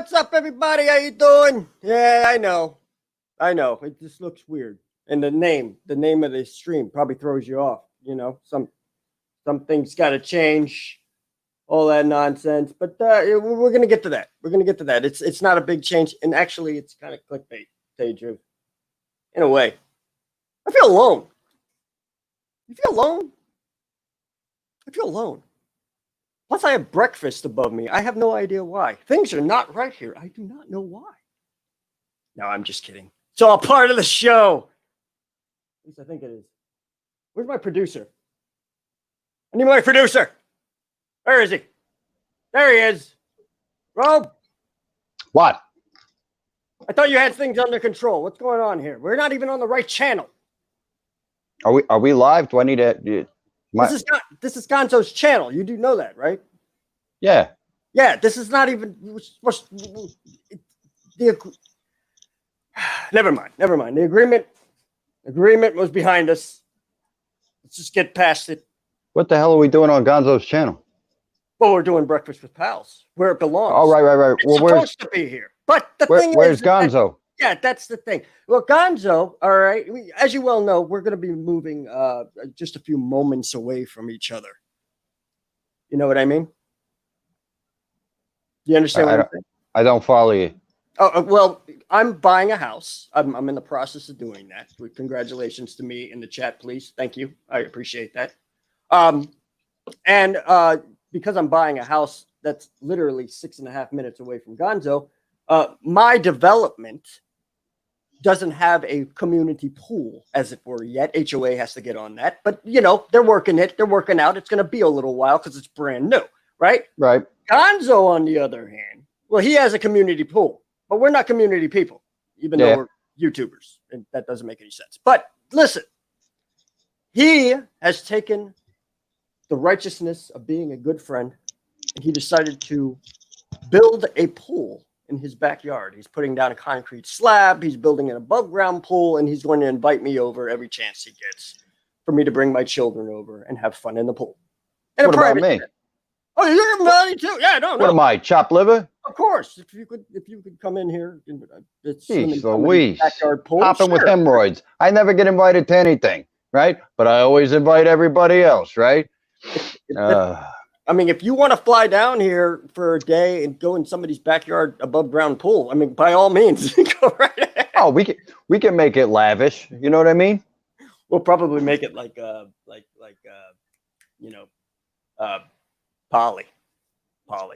what's up, everybody? How you doing? Yeah, I know. It just looks weird. And the name of the stream probably throws you off. You know, some things got to change, all that nonsense. But we're gonna get to that. It's not a big change, and actually, it's kind of clickbait, to tell you the truth. In a way, I feel alone. You feel alone? I feel alone. Plus, I have breakfast above me. I have no idea why. Things are not right here. I do not know why. No, I'm just kidding. It's all part of the show. At least I think it is. Where's my producer? I need my producer. Where is he? There he is. Rob? What? I thought you had things under control. What's going on here? We're not even on the right channel. Are we live? Do I need to... This is Gonzo's channel. You do know that, right? Yeah. Yeah, this is not even... Never mind. The agreement was behind us. Let's just get past it. What the hell are we doing on Gonzo's channel? Well, we're doing Breakfast with Pals, where it belongs. Oh, right. It's supposed to be here. But the thing is... Where's Gonzo? Yeah, that's the thing. Well, Gonzo, all right, as you well know, we're going to be moving just a few moments away from each other. You know what I mean? You understand what I'm saying? I don't follow you. Oh, well, I'm buying a house. I'm in the process of doing that. Congratulations to me in the chat, please. Thank you. I appreciate that. And because I'm buying a house that's literally 6.5 minutes away from Gonzo, my development doesn't have a community pool, as it were, yet. HOA has to get on that. But, you know, they're working out. It's going to be a little while because it's brand new, right? Right. Gonzo, on the other hand, well, he has a community pool. But we're not community people, even though we're YouTubers. And that doesn't make any sense. But listen, he has taken the righteousness of being a good friend, and he decided to build a pool in his backyard. He's putting down a concrete slab. He's building an above ground pool, and he's going to invite me over every chance he gets for me to bring my children over and have fun in the pool. And what about me? Oh, you're invited too? Yeah, no. What am I, chopped liver? Of course. If you could come in here, it's Jeez Louise. Backyard pool. Popping with hemorrhoids. I never get invited to anything, right? But I always invite everybody else, right? I mean, if you want to fly down here for a day and go in somebody's backyard above ground pool, I mean, by all means, go right ahead. Oh, we can make it lavish. You know what I mean? We'll probably make it Polly.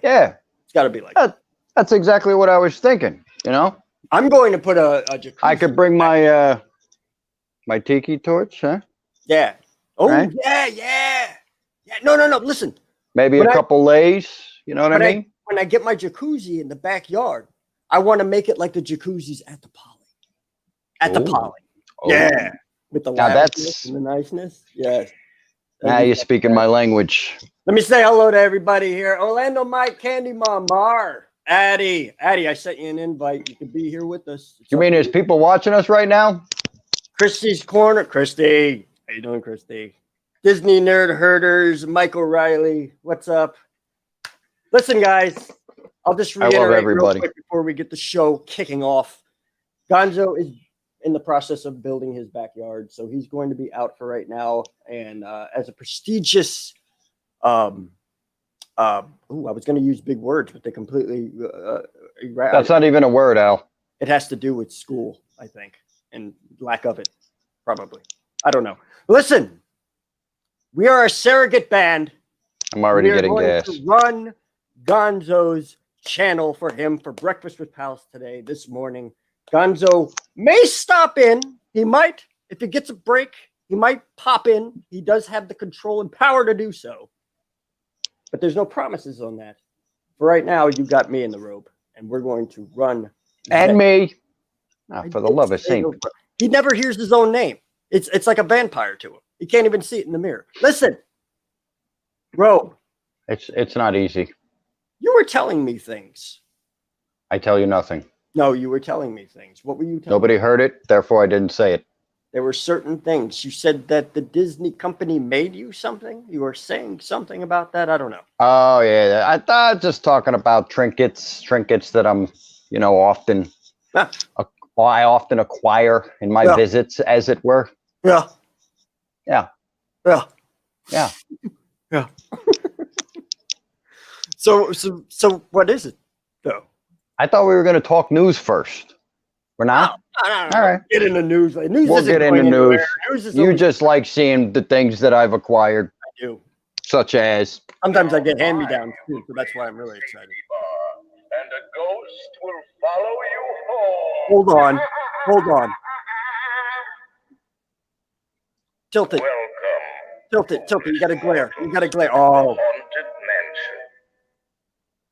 Yeah, it's got to be like that. That's exactly what I was thinking. You know, I'm going to put a jacuzzi. I could bring my my tiki torch, huh? Yeah. Oh, right? Yeah. No. Listen. Maybe a couple lays. You know what I mean? When I get my jacuzzi in the backyard, I want to make it like the jacuzzis at the Poly. Oh. Yeah. With the that's and the niceness. Yes. Now you're speaking my language. Let me say hello to everybody here. Orlando, Mike, Candy Mom, Mar, Addie, I sent you an invite. You could be here with us. You mean there's people watching us right now? Christy's Corner. Christy. How you doing, Christy? Disney Nerd Herders, Mike O'Reilly. What's up? Listen, guys, I'll just reiterate real quick before we get the show kicking off. Gonzo is in the process of building his backyard, so he's going to be out for right now. And as a prestigious, I was going to use big words, but they completely. That's not even a word, Al. It has to do with school, I think, and lack of it, probably. I don't know. Listen, we are a surrogate band. I'm already getting gas. To run Gonzo's channel for him for Breakfast with Pals today, this morning. Gonzo may stop in. He might, if he gets a break, he might pop in. He does have the control and power to do so. But there's no promises on that. For right now, you got me in the robe, and we're going to run. And me. Oh, for the love of Saint. He never hears his own name. It's like a vampire to him. He can't even see it in the mirror. Listen, Robe. It's not easy. You were telling me things. I tell you nothing. No, you were telling me things. What were you telling Nobody me? heard it, therefore I didn't say it. There were certain things. You said that the Disney company made you something. You were saying something about that. I don't know. Oh yeah, I thought just talking about trinkets that I'm, often Ah, I often acquire in my yeah, visits, as it were. yeah, Yeah, yeah, yeah. yeah. So what is it, though? I thought we were going to talk news first. We're No, not? no. All right. Get into news. News We'll isn't get into going news. anywhere. News is You always just like seeing the things that I've acquired, I do. such as Sometimes I get hand-me-downs too, so that's why I'm really excited. And a ghost will follow you home. Hold on. Hold on. Tilt it. Welcome. Tilt it. You got to glare. You got to glare. The Oh, haunted mansion.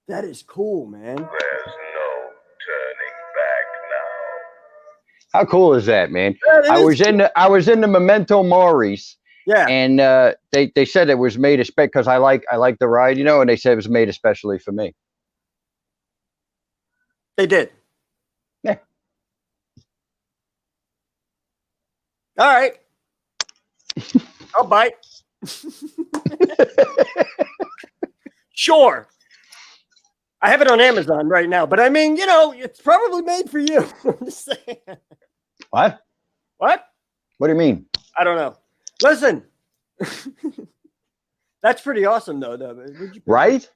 that is cool, man. There's no turning back now. how cool is that, man? That I is was in the Memento Mori's, Yeah, and they said it was made because I like the ride, and they said it was made especially for me. they did. Yeah. All right. I'll bite. Sure. I have it on Amazon right now, but I mean, it's probably made for you. I'm just saying. What? What? What do you mean? I don't know. Listen. That's pretty awesome, though. Right?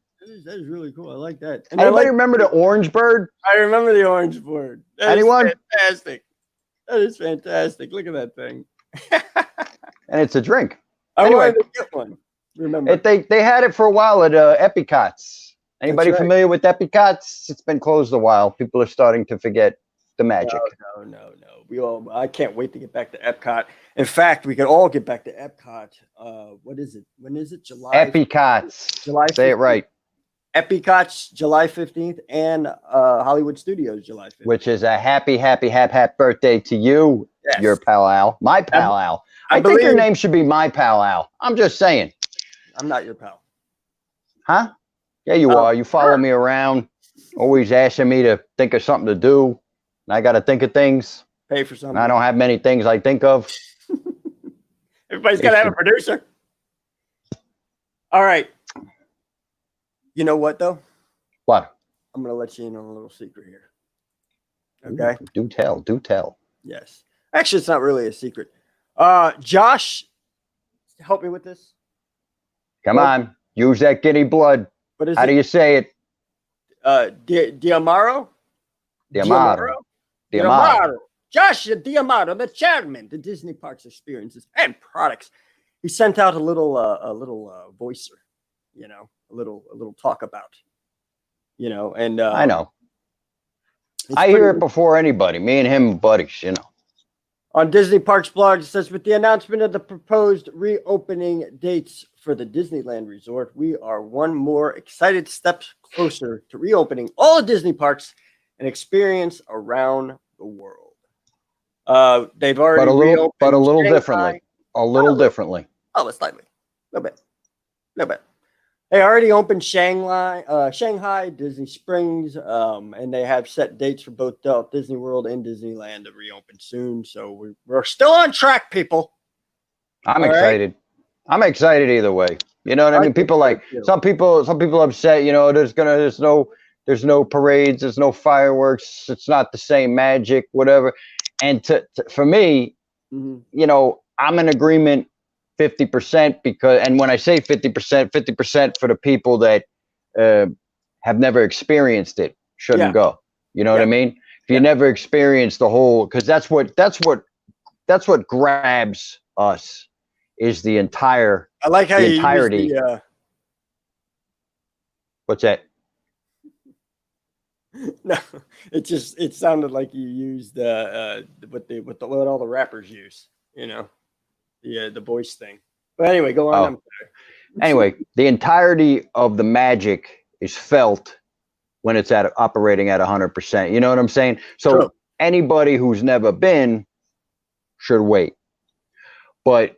That is really cool. I like that. And Anybody remember the orange bird? I remember the orange bird. That Anyone? is fantastic. That is fantastic. Look at that thing. And it's a drink. I Anyway. wanted to get one. Remember? They had it for a while at Epicot's. Anybody right. familiar with Epicot's? It's been closed a while. People are starting to forget the magic. No. I can't wait to get back to Epcot. In fact, we could all get back to Epcot. What is it? When is it? July. Epicot's. July. Say it 15th. right. Epicot's July 15th and Hollywood Studios July 15th. Which is a happy birthday to you, Yes. your pal Al. My pal Al. I think your name should be my pal Al. I'm just saying. I'm not your pal. Huh? Yeah, you are. You follow me around, always asking me to think of something to do. And I got to think of things. Pay for something. And I don't have many things I think of. Everybody's got to have a producer. All right. You know what, though? What? I'm going to let you in on a little secret here. Okay? Do tell. Do tell. Yes. Actually, it's not really a secret. Josh, help me with this. Come on. Use that guinea blood. What is How it? do you say it? Diamaro? Diamaro. Josh Diamaro, the chairman of Disney Parks Experiences and Products. He sent out a little voicer, a little talk about, and I know. I hear it before anybody. Me and him buddies, On Disney Parks blog, it says, with the announcement of the proposed reopening dates for the Disneyland Resort, we are one more excited step closer to reopening all the Disney parks and experience around the world. They've already reopened, but a little Shanghai. differently. A little differently. Oh, slightly. A little bit. They already opened Shanghai, Disney Springs, and they have set dates for both Disney World and Disneyland to reopen soon. So we're still on track, people. I'm excited. Right? I'm excited either way. You know what I mean? People some people upset. There's no parades, there's no fireworks. It's not the same magic, whatever. And for me, I'm in agreement 50% and when I say 50%, 50% for the people that have never experienced it shouldn't go. You know what I mean? If you never experienced the whole, because that's what grabs us is the entire. I like how you entirety. Use the, What's that? No, it sounded like you used what all the rappers use, the voice thing. But anyway, go on. Oh. Anyway, the entirety of the magic is felt when it's operating at 100%. You know what I'm saying? So anybody who's never been should wait. But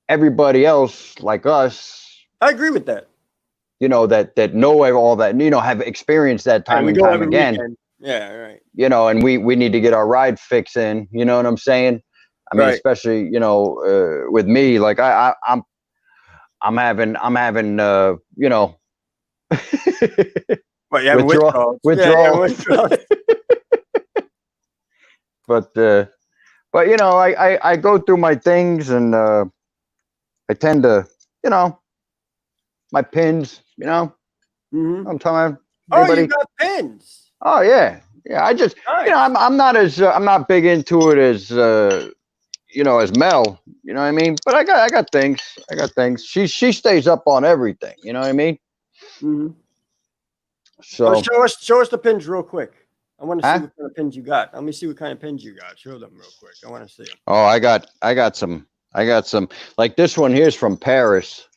everybody else, like us, I agree with that. That know all that, have experienced that time and time again. Weekend. Yeah, right. And we need to get our ride fix in. You know what I'm saying? I mean, Right. especially, you know, with me, like I'm having, you know, Well, you have withdrawal. Yeah, withdrawals. But you know, I go through my things, and I tend to, you know, my pins, you know, Mhm. I'm telling Oh, you anybody. got pins. Oh yeah, yeah. I just, Nice. you know, I'm not as I'm not big into it as you know, as Mel. You know what I mean? But I got things. I got things. She stays up on everything. You know what I mean? Mhm. So, Oh, show us the pins real quick. I want to see huh? what kind of pins you got. Let me see what kind of pins you got. Show them real quick. I want to see them. Oh, I got some. Like this one here's from Paris.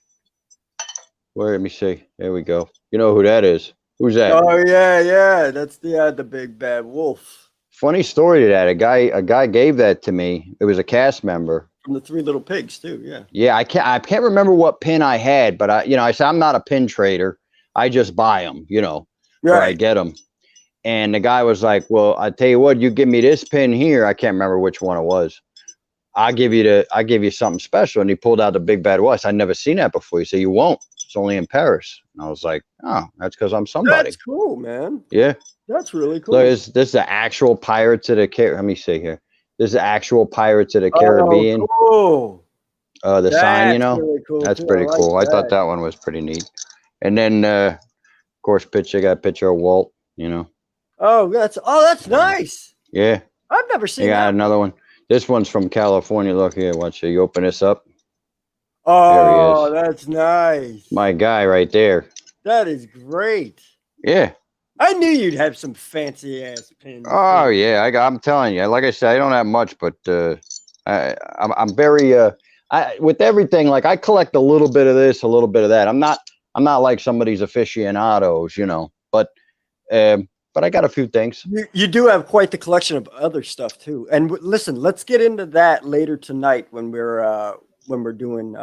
Where? Let me see. There we go. You know who that is? Who's that? Oh yeah. That's the big bad wolf Funny story to that. A guy gave that to me. It was a cast member. from the Three Little Pigs too. Yeah. Yeah, I can't remember what pin I had, but I said I'm not a pin trader. I just buy them, you know, or I get them. And the guy was like, "Well, I tell you what, you give me this pin here. I can't remember which one it was. I give you something special." And he pulled out the big bad wolf. I'd never seen that before. He said, "You won't. It's only in Paris." And I was like, "Oh, that's because I'm somebody." That's cool, man. Yeah. That's really cool. Look, this is the actual Pirates of the Caribbean. Let me see here. This is the actual Pirates of the Caribbean. Oh, cool. The sign, you know, really cool that's too. pretty like cool. I that. thought that one was pretty neat. And then, of course, I got a picture of Walt, you know. Oh, that's nice. Yeah. I've never seen I got that. another one. This one's from California. Look here. Watch you open this up. Oh, that's nice. My guy right there. That is great. Yeah. I knew you'd have some fancy ass pins. Oh yeah. I'm telling you. Like I said, I don't have much, but I'm very with everything. Like I collect a little bit of this, a little bit of that. I'm not like some of these aficionados, you know. But I got a few things. You do have quite the collection of other stuff too. And listen, let's get into that later tonight when we're doing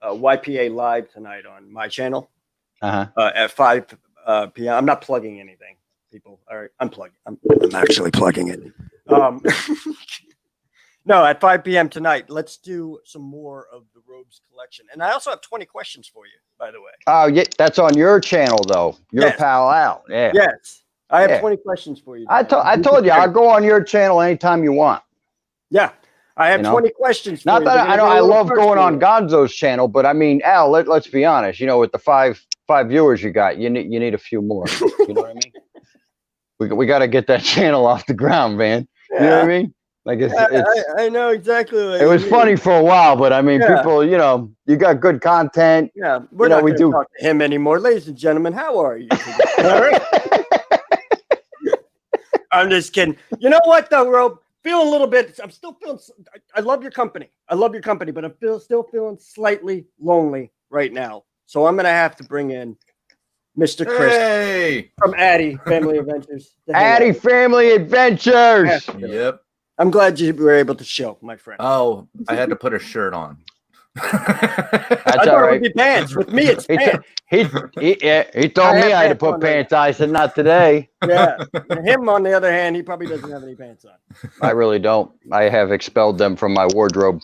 YPA live tonight on my channel at 5 p.m. I'm not plugging anything, people. All right, I'm plugging. I'm actually plugging it. No, at 5 p.m. tonight, let's do some more of the robes collection. And I also have 20 questions for you, by the way. Oh, yeah, that's on your channel though. Your Yes. pal Al. Yeah. Yes, I have 20 questions for you. I told you I'll go on your channel anytime you want. Yeah, I have 20 questions. Not that I love going on Gonzo's channel, but I mean, Al, let's be honest. You know, with the five viewers you got, you need a few more. You know what I mean? We got to get that channel off the ground, man. You know what I mean? Like I know exactly. What it was funny for a while, but I mean, people, you know, you got good content. Yeah, we're not going to talk to him anymore, ladies and gentlemen. How are you? All right. I'm just kidding. You know what, though, Rob? Feeling a little bit. I'm still feeling. I love your company. But I'm still feeling slightly lonely right now. So I'm going to have to bring in Mr. Chris from Addy Family Adventures. Addy Family Adventures. Yep. I'm glad you were able to show, my friend. Oh, I had to put a shirt on. That's all right. It would be pants. With me, it's pants. He told me I had to put pants on. I said, not today. Yeah. Him, on the other hand, he probably doesn't have any pants on. I really don't. I have expelled them from my wardrobe.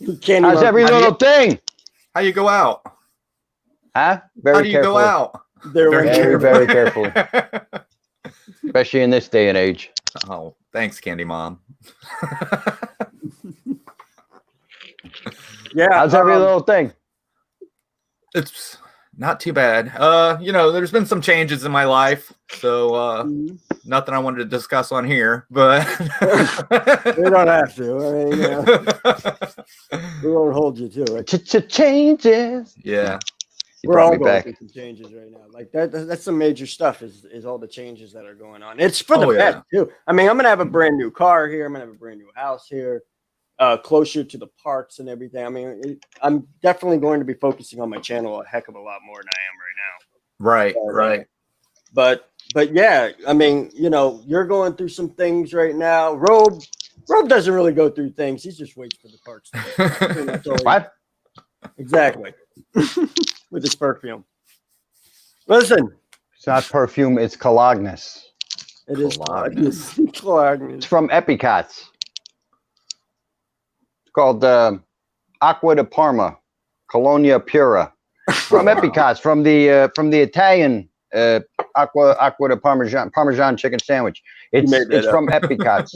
How's every little thing? How you go out? Huh? How do you go out? Very carefully. Especially in this day and age. Oh, thanks, Candy Mom. Yeah. How's every little thing? It's not too bad. You know, there's been some changes in my life, so nothing I wanted to discuss on here, but we don't have to. I mean, we won't hold you to it. Changes. Yeah. We're all going through some changes right now. Like that's some major stuff is all the changes that are going on. It's for the best too. I mean, I'm gonna have a brand new car here. I'm gonna have a brand new house here, closer to the parks and everything. I mean, I'm definitely going to be focusing on my channel a heck of a lot more than I am right now. Right. But yeah, I mean, you know, you're going through some things right now. Rob doesn't really go through things. He just waits for the parts. What? Exactly. With his perfume. Listen. It's not perfume, it's Colognus. It is Clognus. It's Clognus. from Epicots. It's called Acqua di Parma, Colonia Pura. From Epicots, from the Italian Acqua di Parmesan chicken sandwich. It's from Epicots.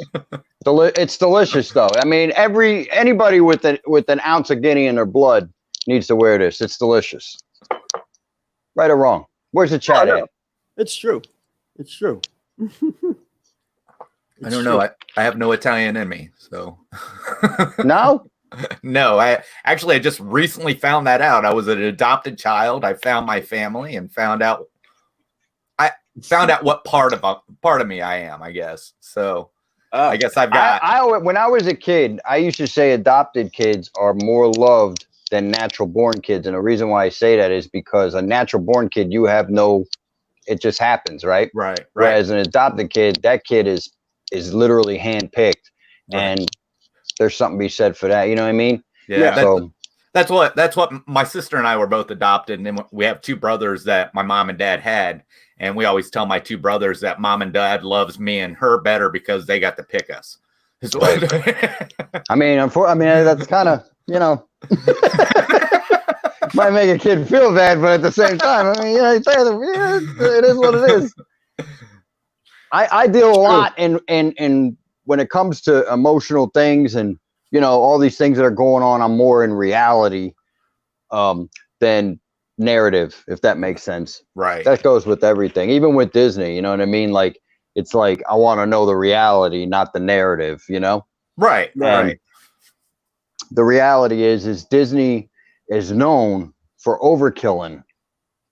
It's delicious though. I mean, anybody with an ounce of Guinea in their blood needs to wear this. It's delicious. Right or wrong? Where's the chat at? It's true. It's true. I don't know. I have no Italian in me, so No? no. I just recently found that out. I was an adopted child. I found my family and found out what part of me I am, I guess. So I guess I've got. When I was a kid, I used to say adopted kids are more loved than natural born kids, and the reason why I say that is because a natural born kid, it just happens, right? Right. Whereas an adopted kid, that kid is literally handpicked, and there's something to be said for that. You know what I mean? Yeah. So that's what my sister and I were both adopted, and then we have two brothers that my mom and dad had, and we always tell my two brothers that mom and dad loves me and her better because they got to pick us. I mean, that's kind of, might make a kid feel bad, but at the same time, I mean, it is what it is. I deal a lot in when it comes to emotional things and all these things that are going on. I'm more in reality than narrative, if that makes sense. Right. That goes with everything, even with Disney. You know what I mean? Like, it's like I want to know the reality, not the narrative. Right. Right. The reality is Disney is known for overkilling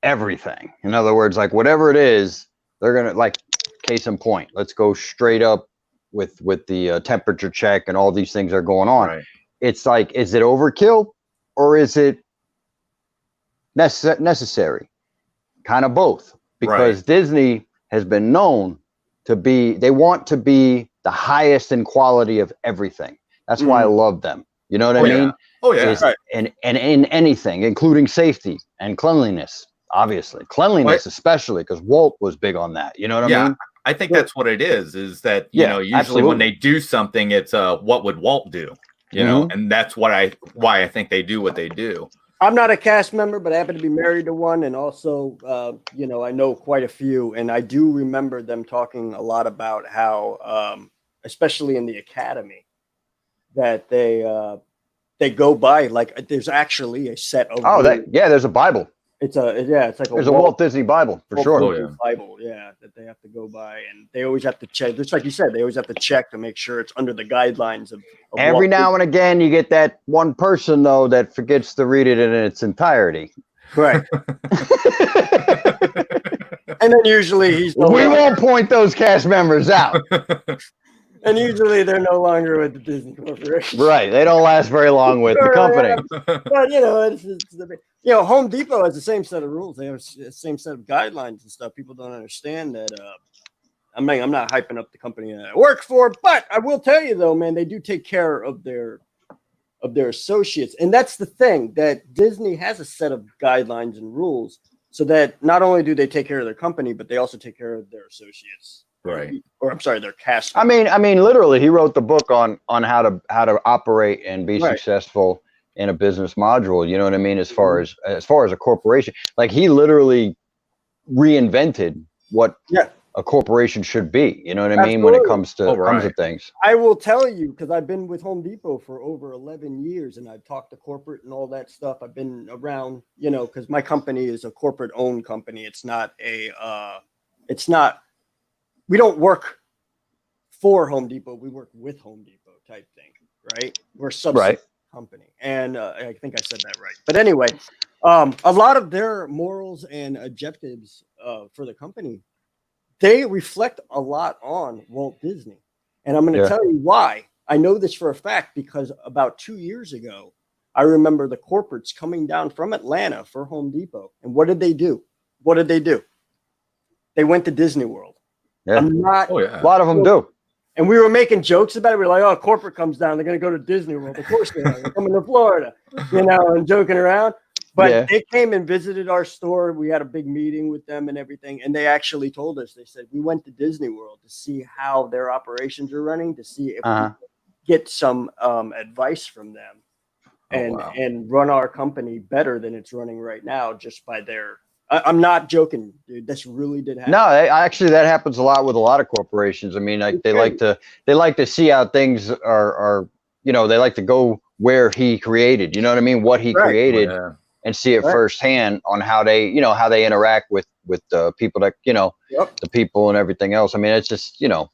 everything. In other words, like whatever it is, they're gonna, like, case in point. Let's go straight up with the temperature check and all these things are going on. Right. It's like, is it overkill or is it necessary? Kind of both, because Disney has been known to be, they want to be the highest in quality of everything. That's why I love them. You know what I mean? Oh yeah. And in anything, including safety and cleanliness, obviously. Cleanliness, especially, because Walt was big on that. You know what I mean? I think that's what it is that, usually absolutely. When they do something, it's what would Walt do? You know, and that's why I think they do what they do. I'm not a cast member, but I happen to be married to one. And also, I know quite a few. And I do remember them talking a lot about how, especially in the academy, that they go by, like, there's actually a set of there's a Bible. It's like there's a Walt Disney Bible for sure. Bible, that they have to go by, and they always have to check. Just like you said, they always have to check to make sure it's under the guidelines of every now and again, you get that one person though that forgets to read it in its entirety. Right. And then usually we won't point those cast members out. And usually they're no longer with the Disney Corporation. Right. They don't last very long with the company. But, Home Depot has the same set of rules. They have the same set of guidelines and stuff. People don't understand that. I'm not hyping up the company that I work for, but I will tell you, though, man, they do take care of their associates. And that's the thing, that Disney has a set of guidelines and rules so that not only do they take care of their company, but they also take care of their associates. Right. Or I'm sorry, their cast. I mean, literally, he wrote the book on how to operate and be successful in a business module. You know what I mean? As far as a corporation, like, he literally reinvented what a corporation should be. You know what I mean? When it comes to things. I will tell you, because I've been with Home Depot for over 11 years, and I've talked to corporate and all that stuff. I've been around, because my company is a corporate-owned company. It's not we don't work for Home Depot. We work with Home Depot type thing, right? We're a subsidiary company. And I think I said that right. But anyway, a lot of their morals and objectives for the company, they reflect a lot on Walt Disney. And I'm going to tell you why. I know this for a fact because about 2 years ago, I remember the corporates coming down from Atlanta for Home Depot. And what did they do? They went to Disney World. Yeah. A lot of them do. And we were making jokes about it. We were like, corporate comes down. They're going to go to Disney World. Of course they are. They're coming to Florida, and joking around. But they came and visited our store. We had a big meeting with them and everything. And they actually told us, they said, we went to Disney World to see how their operations are running, to see if we could get some advice from them and run our company better than it's running right now just by their. I'm not joking, dude. This really did happen. No, actually, that happens a lot with a lot of corporations. I mean, like they like to see how things are. You know, they like to go where he created. You know what I mean? What he created. And see it firsthand on how they, you know, how they interact with the people that, you know, the people and everything else. I mean, it's just, you know,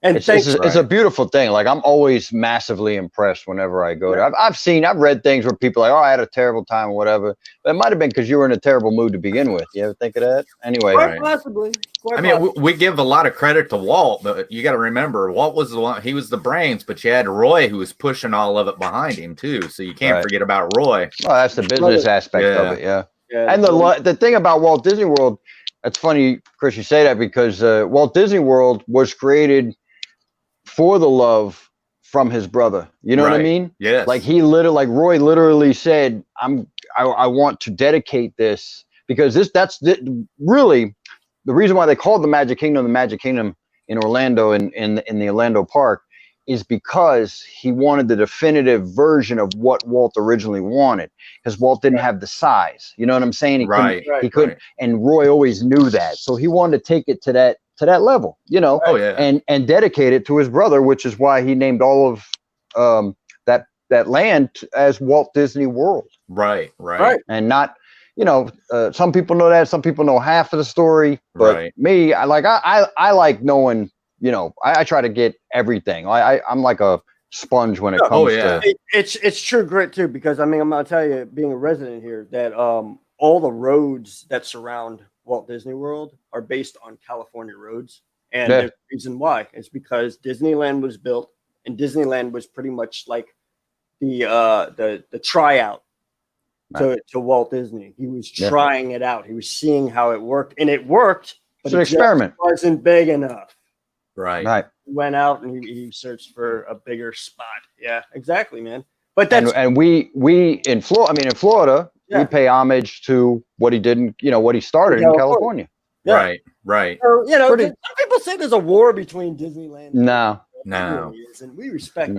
and it's a beautiful thing. Like I'm always massively impressed whenever I go there. I've read things where people are like, oh, I had a terrible time or whatever. But it might have been because you were in a terrible mood to begin with. You ever think of that? Anyway, possibly. I mean, we give a lot of credit to Walt, but you got to remember, Walt was the one. He was the brains, but you had Roy who was pushing all of it behind him too. So you can't forget about Roy. Well, that's the business aspect of it, yeah. And the thing about Walt Disney World, that's funny, Chris, you say that because Walt Disney World was created for the love from his brother. You know what I mean? Yes. Like Roy literally said, I want to dedicate this because that's really the reason why they called the Magic Kingdom in Orlando in the Orlando park is because he wanted the definitive version of what Walt originally wanted, because Walt didn't have the size. You know what I'm saying? He couldn't, and Roy always knew that. So he wanted to take it to that level, you know, and dedicate it to his brother, which is why he named all of that land as Walt Disney World. Right. And not, you know, some people know that, some people know half of the story, but me, I like knowing, you know, I try to get everything. I'm like a sponge when it comes to it's true grit too, because I mean, I'm gonna tell you, being a resident here, that all the roads that surround Walt Disney World are based on California roads, and the reason why is because Disneyland was built, and Disneyland was pretty much like the tryout to Walt Disney. He was trying it out. He was seeing how it worked, and it worked. But it's an experiment. Wasn't big enough. Right. He went out and he searched for a bigger spot. Yeah, exactly, man. But that's and we in Florida, we pay homage to what he didn't, you know, what he started in California. Yeah. Right. So, you know, some people say there's a war between Disneyland. No. And we respect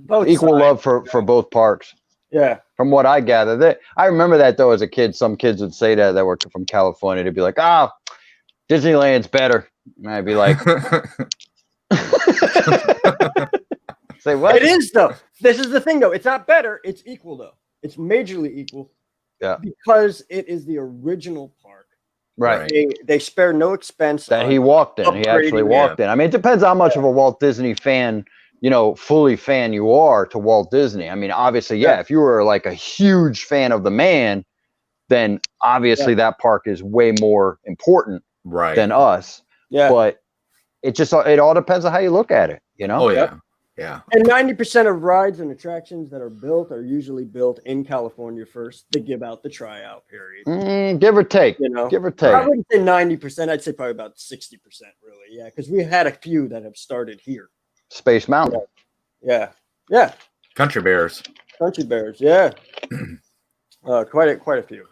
both equal sides. love for both parks. Yeah. From what I gather, I remember that though as a kid. Some kids would say that were from California. They'd be like, Disneyland's better. And I'd be like, say what? It is though. This is the thing though. It's not better. It's equal though. It's majorly equal. Yeah. Because it is the original park. Right. They spare no expense. That he walked in. He actually walked in. I mean, it depends how much of a Walt Disney fan, you know, fully fan you are to Walt Disney. I mean, obviously, if you were like a huge fan of the man, then obviously that park is way more important than us. Yeah. But it all depends on how you look at it, you know? Oh, yeah. Yeah. And 90% of rides and attractions that are built are usually built in California first. They give out the tryout period. Give or take. You know? Give or take. I wouldn't say 90%. I'd say probably about 60%, really. Yeah. Because we had a few that have started here. Space Mountain. Yeah. Country Bears. Yeah. Quite a few.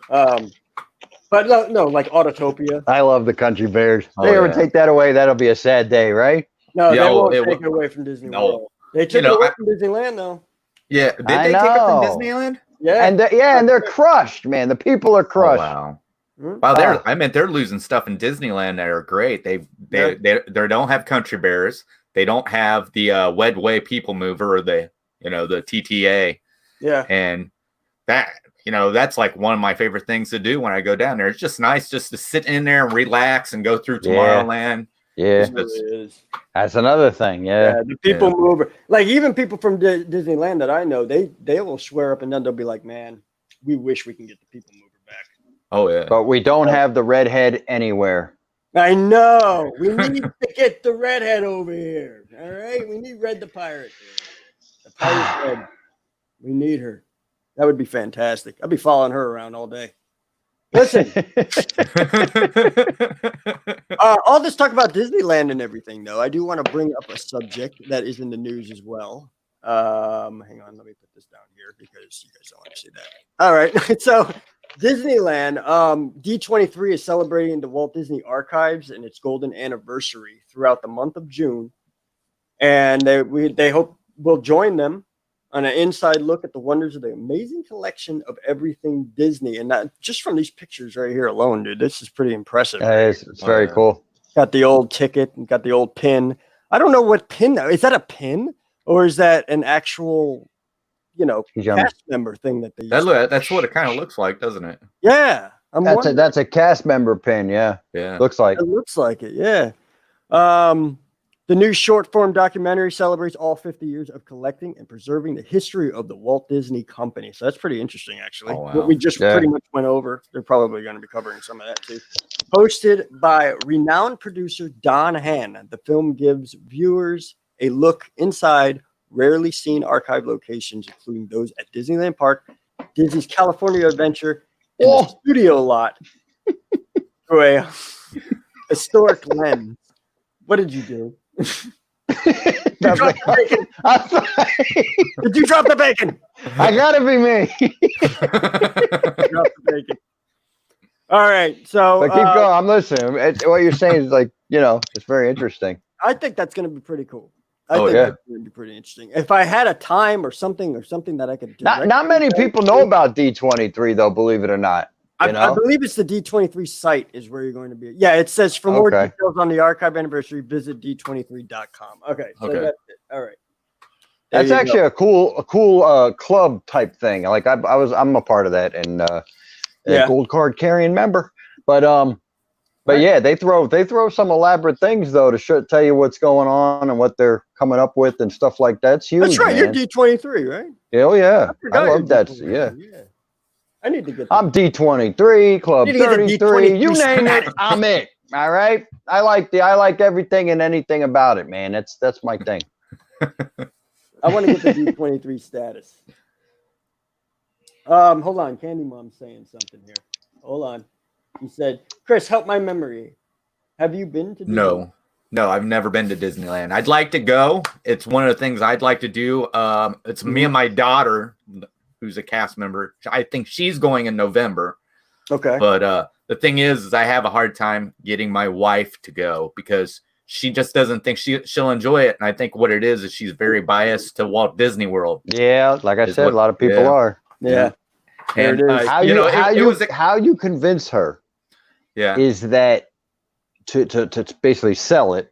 But no, like Autotopia. I love the Country Bears. They ever take that away, that'll be a sad day, right? No, they won't take it away from Disney World. They took it away from Disneyland, though. Yeah, did they take it from Disneyland? Yeah, and they're crushed, man. The people are crushed. Oh, wow. Wow, they're losing stuff in Disneyland that are great. They don't have Country Bears. They don't have the Wedway People Mover or the TTA. Yeah, and that. You know, that's like one of my favorite things to do when I go down there. It's just nice just to sit in there and relax and go through Tomorrowland. Yeah. That's another thing. Yeah. The people mover. Like even people from Disneyland that I know, they will swear up and down. They'll be like, man, we wish we can get the people mover back. Oh, yeah. But we don't have the redhead anywhere. I know. We need to get the redhead over here. All right. We need Red the Pirate. The Pirate Red. We need her. That would be fantastic. I'd be following her around all day. Listen, all this talk about Disneyland and everything, though, I do want to bring up a subject that is in the news as well. Hang on, let me put this down here because you guys don't want to see that. All right. So Disneyland, D23 is celebrating the Walt Disney Archives and its golden anniversary throughout the month of June. And they hope we'll join them on an inside look at the wonders of the amazing collection of everything Disney. And that, just from these pictures right here alone, dude, this is pretty impressive. It's very cool. Got the old ticket and got the old pin. I don't know what pin that is. That a pin or is that an actual, cast member thing that they use? That's what it kind of looks like, doesn't it? Yeah. That's a cast member pin. Yeah. Looks like it. Looks like it. Yeah. The new short form documentary celebrates all 50 years of collecting and preserving the history of the Walt Disney Company. So that's pretty interesting, actually. Oh, wow. What we just pretty much went over. They're probably going to be covering some of that too. Hosted by renowned producer Don Hahn, the film gives viewers a look inside rarely seen archive locations, including those at Disneyland Park, Disney's California Adventure, and the studio lot through a historic lens. What did you do? Did you drop the bacon? Did you drop the bacon? I gotta be me. Drop the bacon. All right, so but keep going. I'm listening. What you're saying is it's very interesting. I think that's going to be pretty cool. I think that's going to be pretty interesting. If I had a time or something that I could do. Not many people know about D23 though, believe it or not. I believe it's the D23 site is where you're going to be. Yeah, it says for more details on the archive anniversary, visit d23.com. Okay, so that's it. All right. That's actually a cool club type thing. Like I'm a part of that and a gold card carrying member. But yeah, they throw some elaborate things though to tell you what's going on and what they're coming up with and stuff like that. It's huge. That's right. Man. You're D23, right? Oh yeah, I love that. Yeah. I need to get. I'm D23, Club 33. You name it, I'm it. All right. I like everything and anything about it, man. That's my thing. I want to get the D23 status. Hold on, Candy Mom's saying something here. Hold on. He said, "Chris, help my memory. Have you been to Disneyland?" No, I've never been to Disneyland. I'd like to go. It's one of the things I'd like to do. It's me and my daughter, who's a cast member. I think she's going in November. Okay. But the thing is I have a hard time getting my wife to go because she just doesn't think she'll enjoy it. And I think what it is she's very biased to Walt Disney World. Yeah, like I said, a lot of people are. Yeah. And how you convince her is that to basically sell it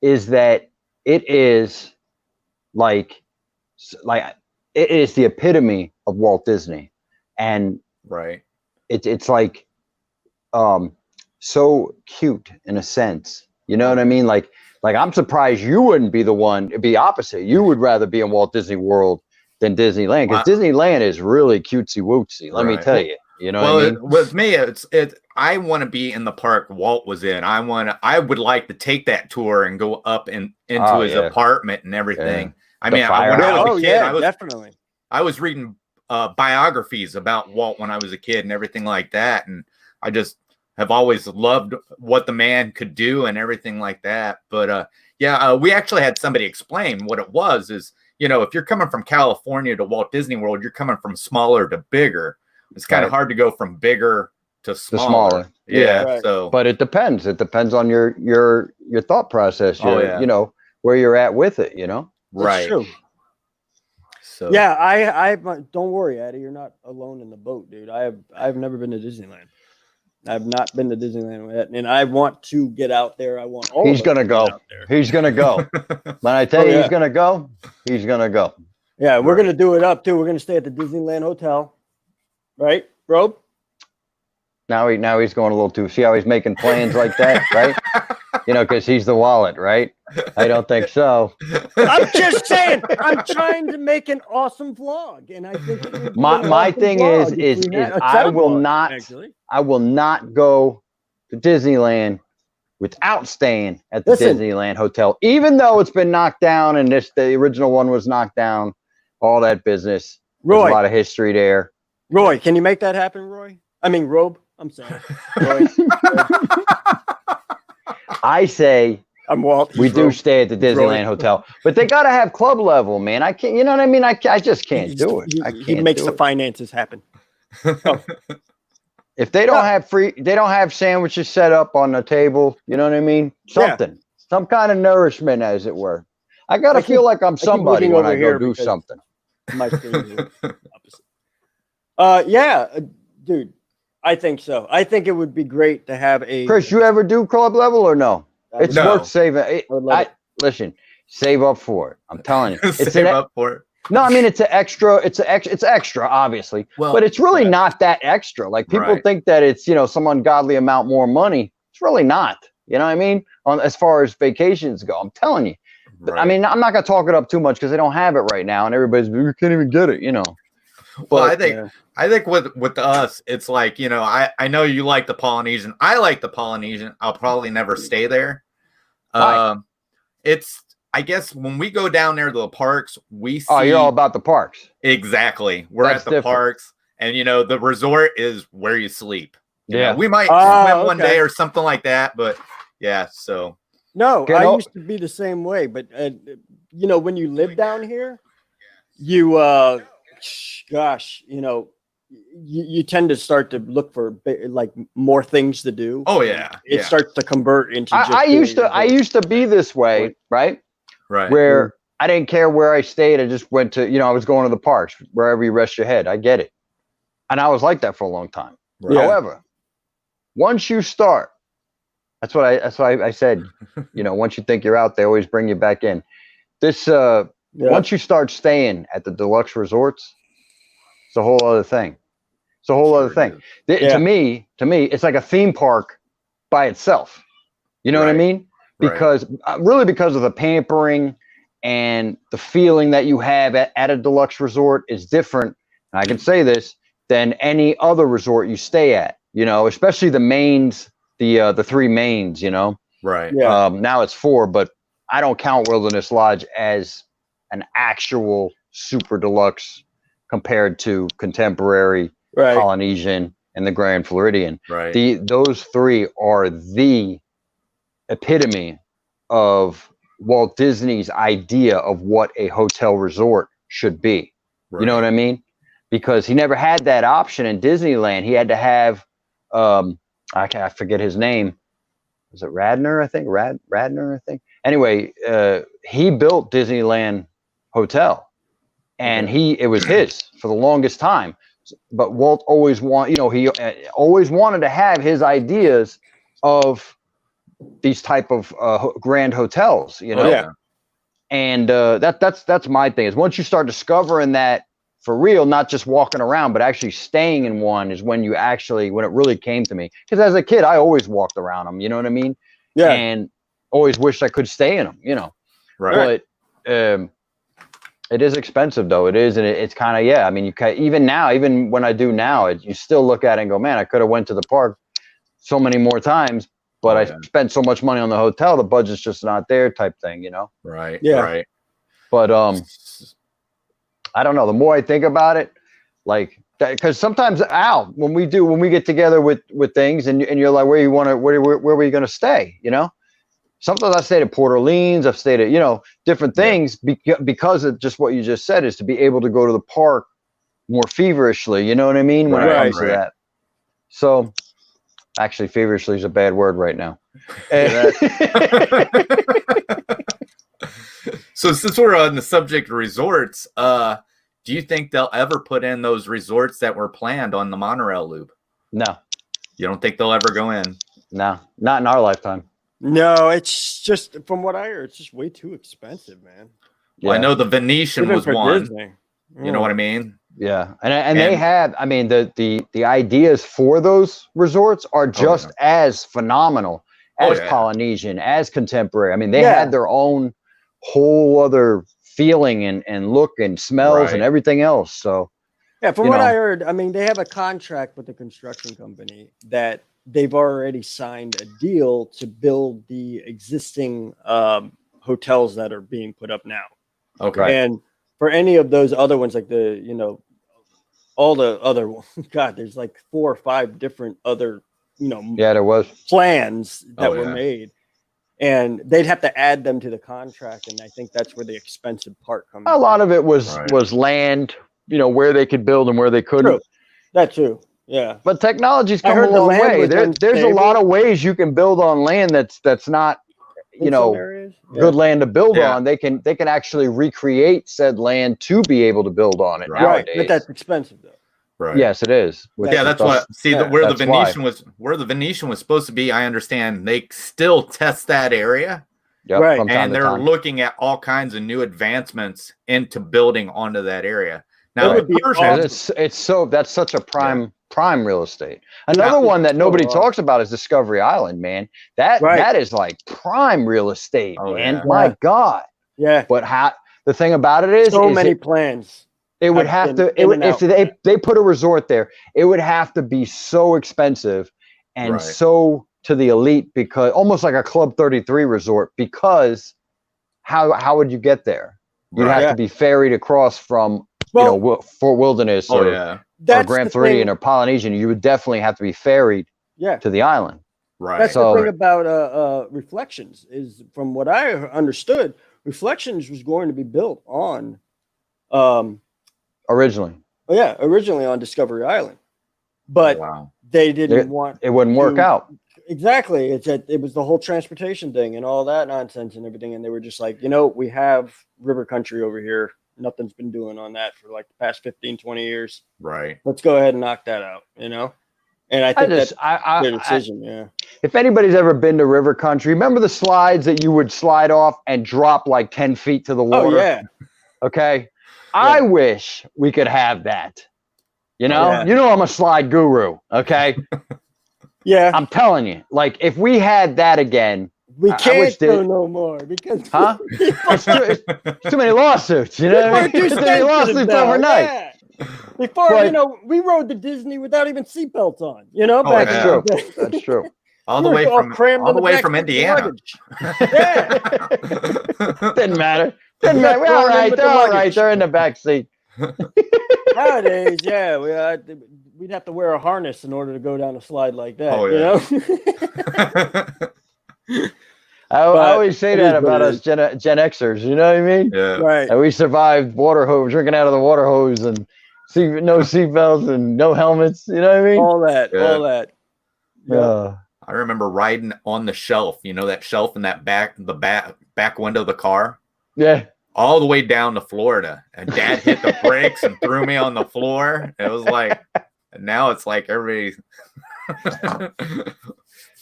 is that it is like it is the epitome of Walt Disney, and it's like so cute in a sense, you know what I mean? Like I'm surprised you wouldn't be the one. It'd be opposite. You would rather be in Walt Disney World than Disneyland, because Disneyland is really cutesy wootsy. Let me tell you. You know what I mean? With me, I want to be in the park Walt was in. I would like to take that tour and go up into his apartment and everything. Yeah. I mean, when I was a kid, definitely. I was reading biographies about Walt when I was a kid and everything like that, and I just have always loved what the man could do and everything like that. But we actually had somebody explain what it was. Is if you're coming from California to Walt Disney World, you're coming from smaller to bigger. It's kind of hard to go from bigger to smaller. Yeah. Right. So, but it depends. It depends on your thought process. Where you're at with it. That's true. So yeah, I don't worry, Addie. You're not alone in the boat, dude. I've never been to Disneyland. I've not been to Disneyland yet, and I want to get out there. I want all. He's gonna go. He's gonna go. When I tell you he's gonna go, he's gonna go. Yeah, we're gonna do it up too. We're gonna stay at the Disneyland Hotel, right, Robe? Now he's going a little too. See how he's making plans like that, right? Because he's the wallet, right? I don't think so. I'm just saying. I'm trying to make an awesome vlog, and I think my thing is I will not go to Disneyland without staying at the Disneyland Hotel, even though it's been knocked down and the original one was knocked down. All that business. Roy, there's a lot of history there. Roy, can you make that happen, Roy? I mean, Robe. I'm sorry. Roy. I say I'm Walt. We do stay at the Disneyland Hotel, but they got to have club level, man. I can't, you know what I mean? I just can't do it. He makes the finances happen. If they don't have they don't have sandwiches set up on the table. You know what I mean? Something, some kind of nourishment, as it were. I gotta feel like I'm somebody when I go do something. My screen is opposite. Dude, I think so. I think it would be great to have a. Chris, you ever do club level or no? It's worth saving. Listen, save up for it. I'm telling you, save up for it. No, I mean it's an extra. It's extra, obviously, but it's really not that extra. Like people think that it's some ungodly amount more money. It's really not. You know what I mean? As far as vacations go, I'm telling you. I mean, I'm not gonna talk it up too much because they don't have it right now, and everybody's we can't even get it. But well, I think with us, it's like I know you like the Polynesian. I like the Polynesian. I'll probably never stay there. It's. I guess when we go down there to the parks, we see. Oh, you're all about the parks. Exactly. We're at the parks, and the resort is where you sleep. We might swim one day or something like that, but so. No, I used to be the same way, but when you live down here, you you tend to start to look for like more things to do. Oh yeah, it starts to convert into. I used to be this way, right? Right. Where I didn't care where I stayed. I just went to, I was going to the parks, wherever you rest your head. I get it. And I was like that for a long time. Right. However, once you start, that's why I said, once you think you're out, they always bring you back in. Once you start staying at the deluxe resorts, it's a whole other thing. It's a whole other thing. To me, it's like a theme park by itself. You know what I mean? Because because of the pampering and the feeling that you have at a deluxe resort is different. And I can say this than any other resort you stay at, especially the mains, the three mains, Right. Yeah. Now it's 4, but I don't count Wilderness Lodge as an actual super deluxe compared to Contemporary, Polynesian, and the Grand Floridian. Right. Those 3 are the epitome of Walt Disney's idea of what a hotel resort should be. Right. You know what I mean? Because he never had that option in Disneyland. He had to have, I forget his name. Was it Radner? I think Radner. I think. Anyway, he built Disneyland Hotel, and it was his for the longest time. But Walt always he always wanted to have his ideas of these type of grand hotels, and that's my thing is once you start discovering that for real, not just walking around, but actually staying in one is when it really came to me. Because as a kid, I always walked around them, you know what I mean? Yeah. And always wished I could stay in them, Right. But it is expensive though. It is, and it's kind of I mean, even when I do now, you still look at it and go, man, I could have went to the park so many more times. But I spent so much money on the hotel, the budget's just not there type thing, Right. Yeah. Right. But I don't know. The more I think about it, like that, because sometimes when we get together with things and you're like, where are you gonna stay? Sometimes I stayed at Port Orleans, I've stayed at, different things because of just what you just said is to be able to go to the park more feverishly, you know what I mean? When it comes to that. So actually, feverishly is a bad word right now. So since we're on the subject of resorts, do you think they'll ever put in those resorts that were planned on the monorail loop? No. You don't think they'll ever go in? No, not in our lifetime. No, it's just from what I heard, it's just way too expensive, man. Well, I know the Venetian was one. Disney. You know what I mean? Yeah, and they had. I mean, the ideas for those resorts are just as phenomenal as Polynesian, as Contemporary. I mean, they had their own whole other feeling and look and smells and everything else. So, from what I heard, I mean, they have a contract with the construction company that they've already signed a deal to build the existing hotels that are being put up now. Okay, and for any of those other ones, like all the other there's like 4 or 5 different other there was plans that were made, and they'd have to add them to the contract, and I think that's where the expensive part comes. A lot of it was land, where they could build and where they couldn't. True. That too. Yeah. But technology's I come a heard the long land way. was There's a lot unstable of ways you can build on land that's not, you in some know, areas. good land to build Yeah. on. They can actually recreate said land to be able to build on it Right. Right, nowadays. but that's expensive though. Right. Yes, it is. Which Yeah, is that's thus- what. See, yeah, where the that's why. Venetian was supposed to be. I understand they still test that area, Yep, Right. from time and to they're time. looking at all kinds of new advancements into building onto that area. Now, It would be Persian- awesome. It's so that's such a prime real estate. Another It's one that so nobody awesome. talks about is Discovery Island, man. That Right. is like prime real estate, Oh, man. yeah. My God. Yeah. But the thing about it is, So many it, plans. it would have have been to. in and out If for they put a resort there, it would have to be so expensive and Right. so to the elite, because almost like a Club 33 resort. Because how would you get there? You'd Right. have Yeah. to be ferried across from Well, Fort Wilderness Oh or yeah. or that's Grand the Floridian thing. or Polynesian. You would definitely have to be ferried Yeah. to the island. Right. That's So- the thing about Reflections is, from what I understood, Reflections was going to be built on, Originally, originally on Discovery Island, but Wow. they didn't want it wouldn't work to- out. Exactly. It was the whole transportation thing and all that nonsense and everything, and they were just like, we have river country over here. Nothing's been doing on that for like the past 15, 20 years. Right. Let's go ahead and knock that out. And I think that's I their decision. Yeah. if anybody's ever been to river country, remember the slides that you would slide off and drop like 10 feet to the water? Oh yeah. Okay. I wish we could have that. Yeah. I'm a slide guru. Okay. Yeah. I'm telling you, like if we had that again, We I can't wish go they- no more because huh? It's too many lawsuits. You know what I mean? People are too Too many sensitive lawsuits now, overnight. yeah. Before, But- we rode to Disney without even seatbelts on. Oh, Back That's in true. the day. That's true. all We the were way all from crammed all in the way back from seat with Indiana. luggage. Yeah. Didn't matter. Didn't matter. We're all Thrown in right. with They're the all right. luggage. They're in the back seat. Nowadays, yeah, we'd have to wear a harness in order to go down a slide like that. Oh, I But always say it that is what about it us is. Gen Xers. You know what I mean? Yeah. Right. And we survived water hose, drinking out of the water hose, and no seatbelts and no helmets. You know what I mean? All that. Yeah. All that. Yeah. I remember riding on the shelf. You know that shelf in that back window of the car, Yeah. all the way down to Florida. And Dad hit the brakes and threw me on the floor. It was like, and now it's like everybody.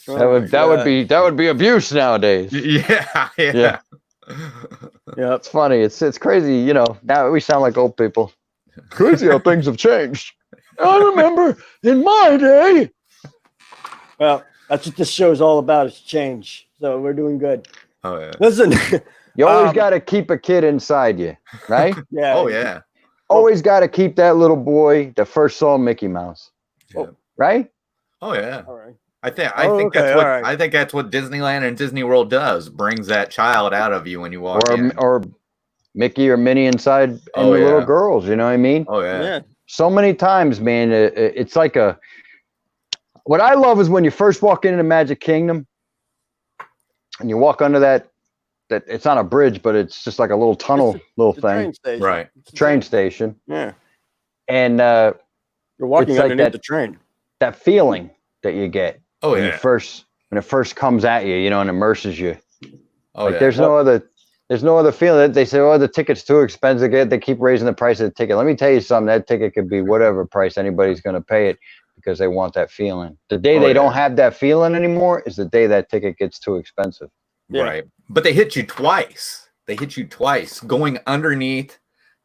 That would be abuse nowadays. Yeah. Yeah. Yep. It's funny. It's crazy. Now we sound like old people. Crazy how things have changed. I remember in my day. Well, that's what this show's all about, is change. So we're doing good. Oh yeah. Listen. You always Um, got to keep a kid inside you, right? Yeah. Oh yeah. Always got to keep that little boy that first saw Mickey Mouse, Yeah. right? Oh yeah. All right. I think okay, that's what all right. I think that's what Disneyland and Disney World does. Brings that child out of you when you walk in. Or Mickey or Minnie inside and Oh, the little yeah. girls. You know what I mean? Oh yeah. Yeah. So many times, man. It's like what I love is when you first walk into Magic Kingdom and you walk under that it's on a bridge, but it's just like a little tunnel, little It's a thing, train station. Right. It's a train station, Yeah. and You're walking It's like underneath that- the train. that feeling that you get Oh when yeah. it first comes at you, and immerses you. Oh Like yeah. there's no other feeling. They say, oh, the ticket's too expensive. They keep raising the price of the ticket. Let me tell you something. That ticket could be whatever price anybody's going to pay it because they want that feeling. The day Oh, they yeah. don't have that feeling anymore is the day that ticket gets too expensive. Yeah. Right. But they hit you twice. They hit you twice going underneath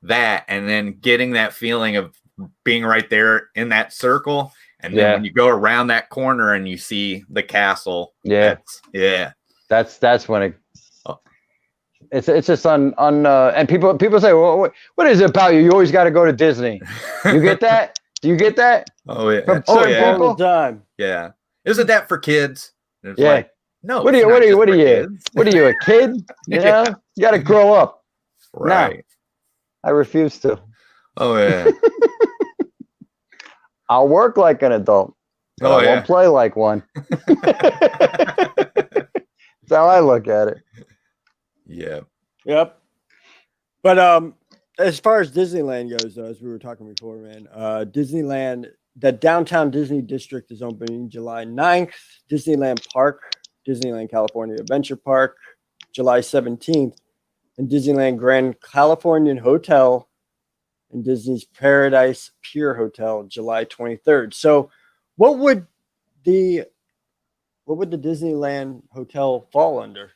that and then getting that feeling of being right there in that circle. And then Yeah. when you go around that corner and you see the castle. Yeah. That's when it. Oh. It's just and people say, well, what is it about you? You always got to go to Disney. You get that? Do you get that? Oh yeah. From Oh certain yeah. people? All the time. Yeah. Isn't that for kids? And it's Yeah. like, no. What are it's you? not What are you? just What are for you? kids. What are you? A kid? You Yeah. know, you got to grow up. Right. I refuse to. Oh yeah. I'll work like an adult. But Oh, I yeah. won't play like one. That's how I look at it. Yeah. Yep. But as far as Disneyland goes, though, as we were talking before, man, Disneyland the downtown Disney district is opening July 9th. Disneyland Park, Disneyland California Adventure Park, July 17th, and Disneyland Grand Californian Hotel and Disney's Paradise Pier Hotel, July 23rd. So, what would the Disneyland Hotel fall under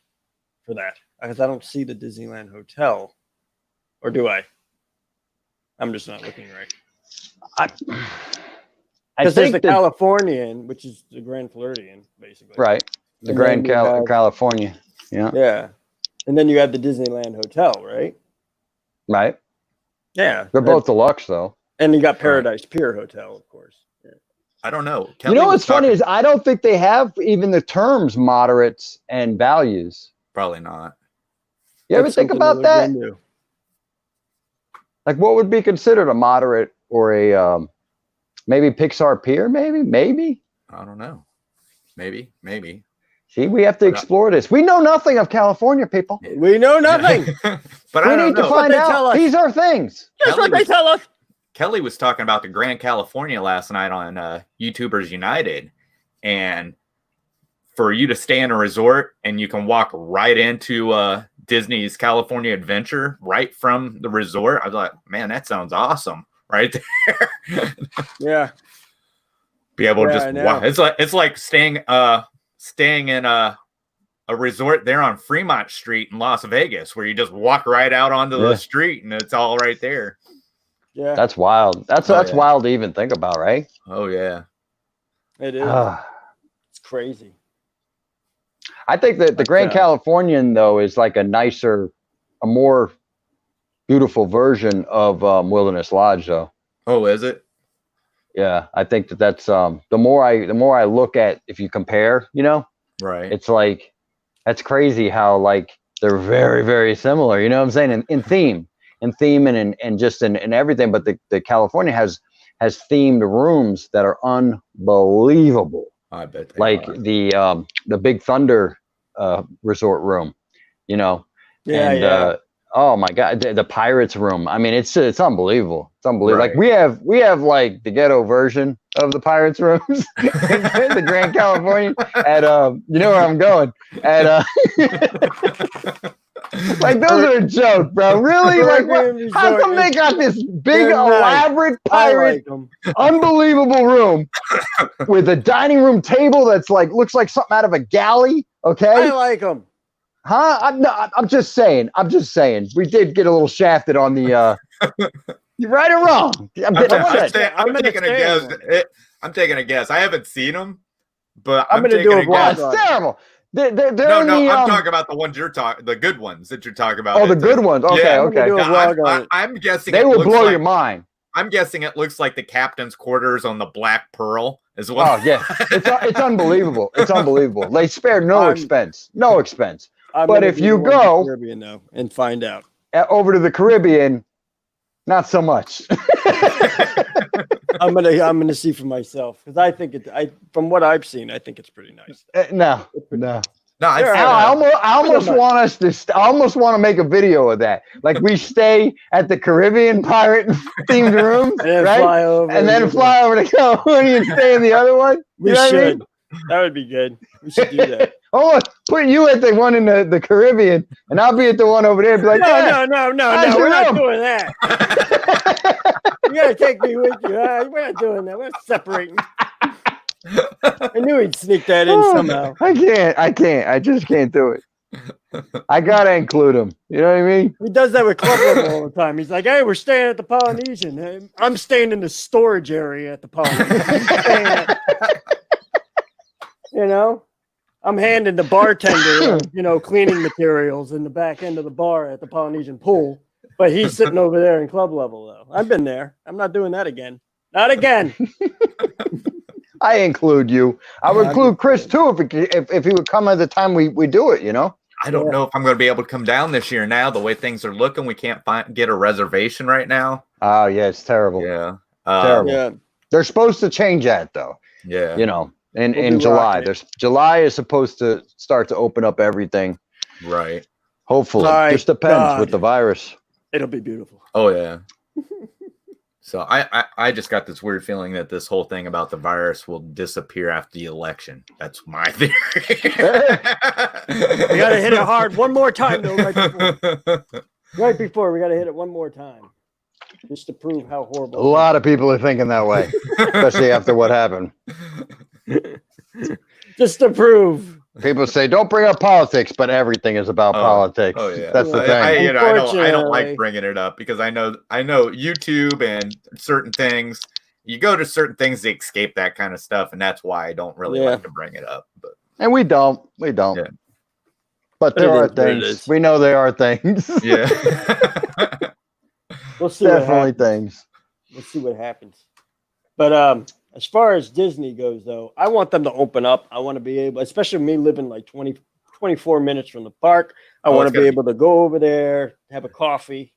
for that? Because I don't see the Disneyland Hotel, or do I? I'm just not looking right. Because there's the Californian, which is the Grand Floridian, basically. Right. The Grand California. Yeah. Yeah. And then you have the Disneyland Hotel, right? Right. Yeah. They're both deluxe, though. And you got Paradise Pier Hotel, of course. Yeah. I don't know. You know what's funny is I don't think they have even the terms moderates and values. Probably not. You ever think about that? Like, what would be considered a moderate or a maybe Pixar Pier? Maybe. I don't know. Maybe. See, we have to explore this. We know nothing of California, people. We know nothing. But we need to find out. These are things. That's what they tell us. Kelly was talking about the Grand California last night on YouTubers United, and for you to stay in a resort and you can walk right into Disney's California Adventure right from the resort. I was like, man, that sounds awesome, right there. Yeah. Be able to just walk. It's like staying in a resort there on Fremont Street in Las Vegas, where you just walk right out onto the street and it's all right there. Yeah, that's wild. That's wild to even think about, right? Oh yeah, it is. It's crazy. I think that the Grand Californian, though, is like a nicer, a more beautiful version of Wilderness Lodge, though. Oh, is it? Yeah, I think that's the more I look at, if you compare, right? It's like, that's crazy how like they're very, very similar. You know what I'm saying? In theme and just in everything. But the California has themed rooms that are unbelievable. I bet they like are. The Big Thunder resort room, oh my God, the Pirates room. I mean, it's unbelievable. It's unbelievable. Right. Like we have like the ghetto version of the Pirates rooms in the Grand California at you know where I'm going at like those are a joke, bro. Really? Like what? How come they got this big elaborate pirate unbelievable room with a dining room table that's like looks like something out of a galley? Okay, I like them. Huh? I'm just saying. We did get a little shafted on the. You're right or wrong. I'm taking a guess. I haven't seen them, but I'm taking a guess. It's terrible. They're I'm talking about the ones the good ones that you're talking about. Oh, the good ones. Okay, yeah, okay. No, I'm guessing they will blow your mind. I'm guessing it looks like the captain's quarters on the Black Pearl as well. Oh yeah, it's unbelievable. It's unbelievable. They spare no expense. But if you go Caribbean now and find out over to the Caribbean, not so much. I'm gonna see for myself because I think from what I've seen, I think it's pretty nice. No. I almost want to make a video of that. Like we stay at the Caribbean pirate themed rooms, right? And then fly over to California and stay in the other one. We should. That would be good. We should do that. Oh, put you at the one in the Caribbean, and I'll be at the one over there. Be like, no, we're not doing that. You gotta take me with you. We're not doing that. We're separating. I knew he'd sneak that in somehow. I can't. I just can't do it. I gotta include him. You know what I mean? He does that with Club Level all the time. He's like, "Hey, we're staying at the Polynesian. I'm staying in the storage area at the Polynesian." I'm handing the bartender, cleaning materials in the back end of the bar at the Polynesian pool. But he's sitting over there in Club Level, though. I've been there. I'm not doing that again. Not again. I include you. I would include Chris too if he would come at the time we do it. I don't know if I'm going to be able to come down this year. Now the way things are looking, we can't get a reservation right now. Oh yeah, it's terrible. Yeah, terrible. Yeah. They're supposed to change that though. Yeah, in July. July is supposed to start to open up everything. Right. Hopefully, just depends with the virus. It'll be beautiful. Oh yeah. So I just got this weird feeling that this whole thing about the virus will disappear after the election. That's my theory. We got to hit it hard one more time, though, right before. We got to hit it one more time. Just to prove how horrible. A lot of people are thinking that way, especially after what happened. Just to prove. People say, don't bring up politics, but everything is about politics. Oh yeah, that's the thing. I don't like bringing it up because I know YouTube and certain things. You go to certain things to escape that kind of stuff, and that's why I don't really like to bring it up. And we don't. Yeah. But there are things. We know there are things. Yeah. We'll see. Definitely things. We'll see what happens. But as far as Disney goes, though, I want them to open up. I want to be able, especially me living like 24 minutes from the park. I want to be able to go over there, have a coffee.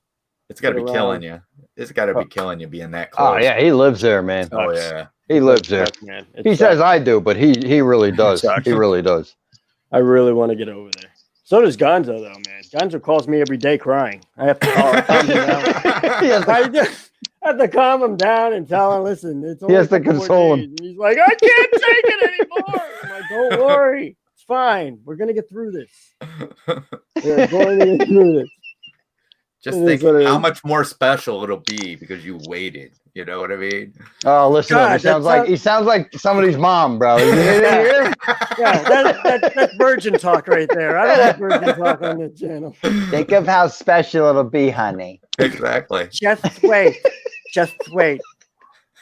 It's got to be killing you. It's got to be killing you being that close. Oh, yeah. He lives there, man. Oh, yeah. He lives there. Man. He says I do, but he really does. He really does. I really want to get over there. So does Gonzo, though, man. Gonzo calls me every day crying. I have to call him. I have to calm him down and tell him, listen, it's only he has to console him. And he's like, I can't take it anymore. I'm like, don't worry. It's fine. We're going to get through this. We're going to get through this. Just think how much more special it'll be because you waited. You know what I mean? Oh, listen, he sounds like somebody's mom, bro. Yeah, that's virgin talk right there. I don't have virgin talk on this channel. Think of how special it'll be, honey. Exactly. Just wait. Just wait.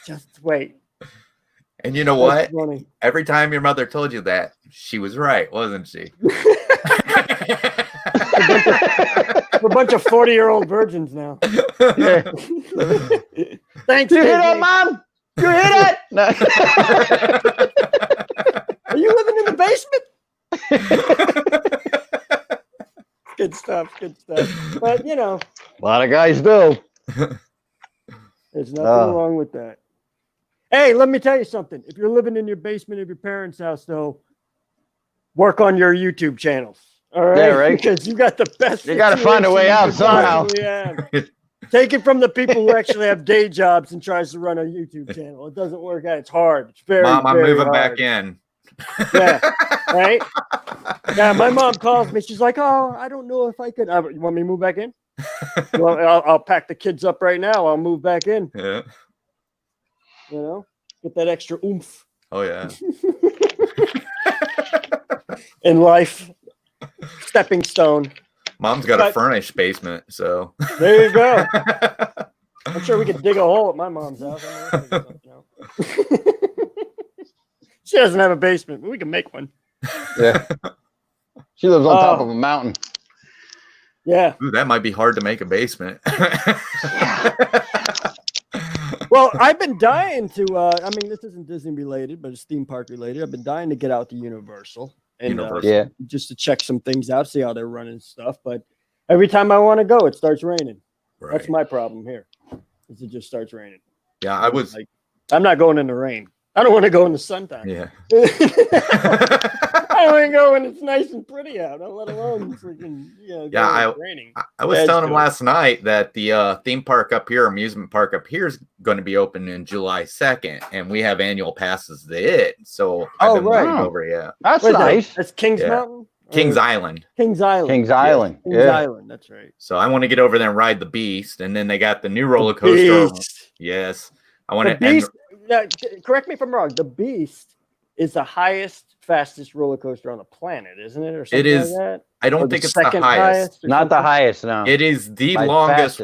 Just wait. And you know what? Funny. Every time your mother told you that, she was right, wasn't she? We're a bunch of 40-year-old virgins now. Yeah. Thanks, you hear that, Mom? You hear that? No. Are you living in the basement? Good stuff. But, you know. A lot of guys do. There's nothing wrong with that. Hey, let me tell you something. If you're living in your basement of your parents' house, though, work on your YouTube channels. All right? Yeah, right. Because you got the best. You got to find a way out somehow. Take it from the people who actually have day jobs and tries to run a YouTube channel. It doesn't work out. It's hard. It's very, Mom, I'm moving hard. back in. Yeah, right? Yeah, my mom calls me. She's like, oh, I don't know if I could. You want me to move back in? Well, I'll pack the kids up right now. I'll move back in. Yeah. You know, get that extra oomph. Oh, yeah. In life. Stepping stone. Mom's got a furnished basement, so. There you go. I'm sure we could dig a hole at my mom's house. She doesn't have a basement, but we can make one. Yeah. She lives on top of a mountain. Yeah. Ooh, that might be hard to make a basement. Well, I've been dying to, I mean, this isn't Disney related, but it's theme park related. I've been dying to get out to Universal. And just to check some things out, see how they're running stuff. But every time I want to go, it starts raining. Right. That's my problem here. Is it just starts raining. Yeah, I was like, I'm not going in the rain. I don't want to go in the sunshine. Yeah. I don't want to go when it's nice and pretty out, let alone freaking raining. I was telling him last night that the theme park up here, amusement park up here, is going to be open in July 2nd, and we have annual passes to it. So I've been looking over, That's nice. That's Kings Mountain? Kings Island. Kings Island. Kings Island. Kings Island, that's right. So I want to get over there and ride the Beast, and then they got the new roller coaster. Yes. I want to. Now, correct me if I'm wrong. The Beast is the highest, fastest roller coaster on the planet, isn't it? Or something it is. Like that? I don't think it's the highest. Not the highest, no. It is the longest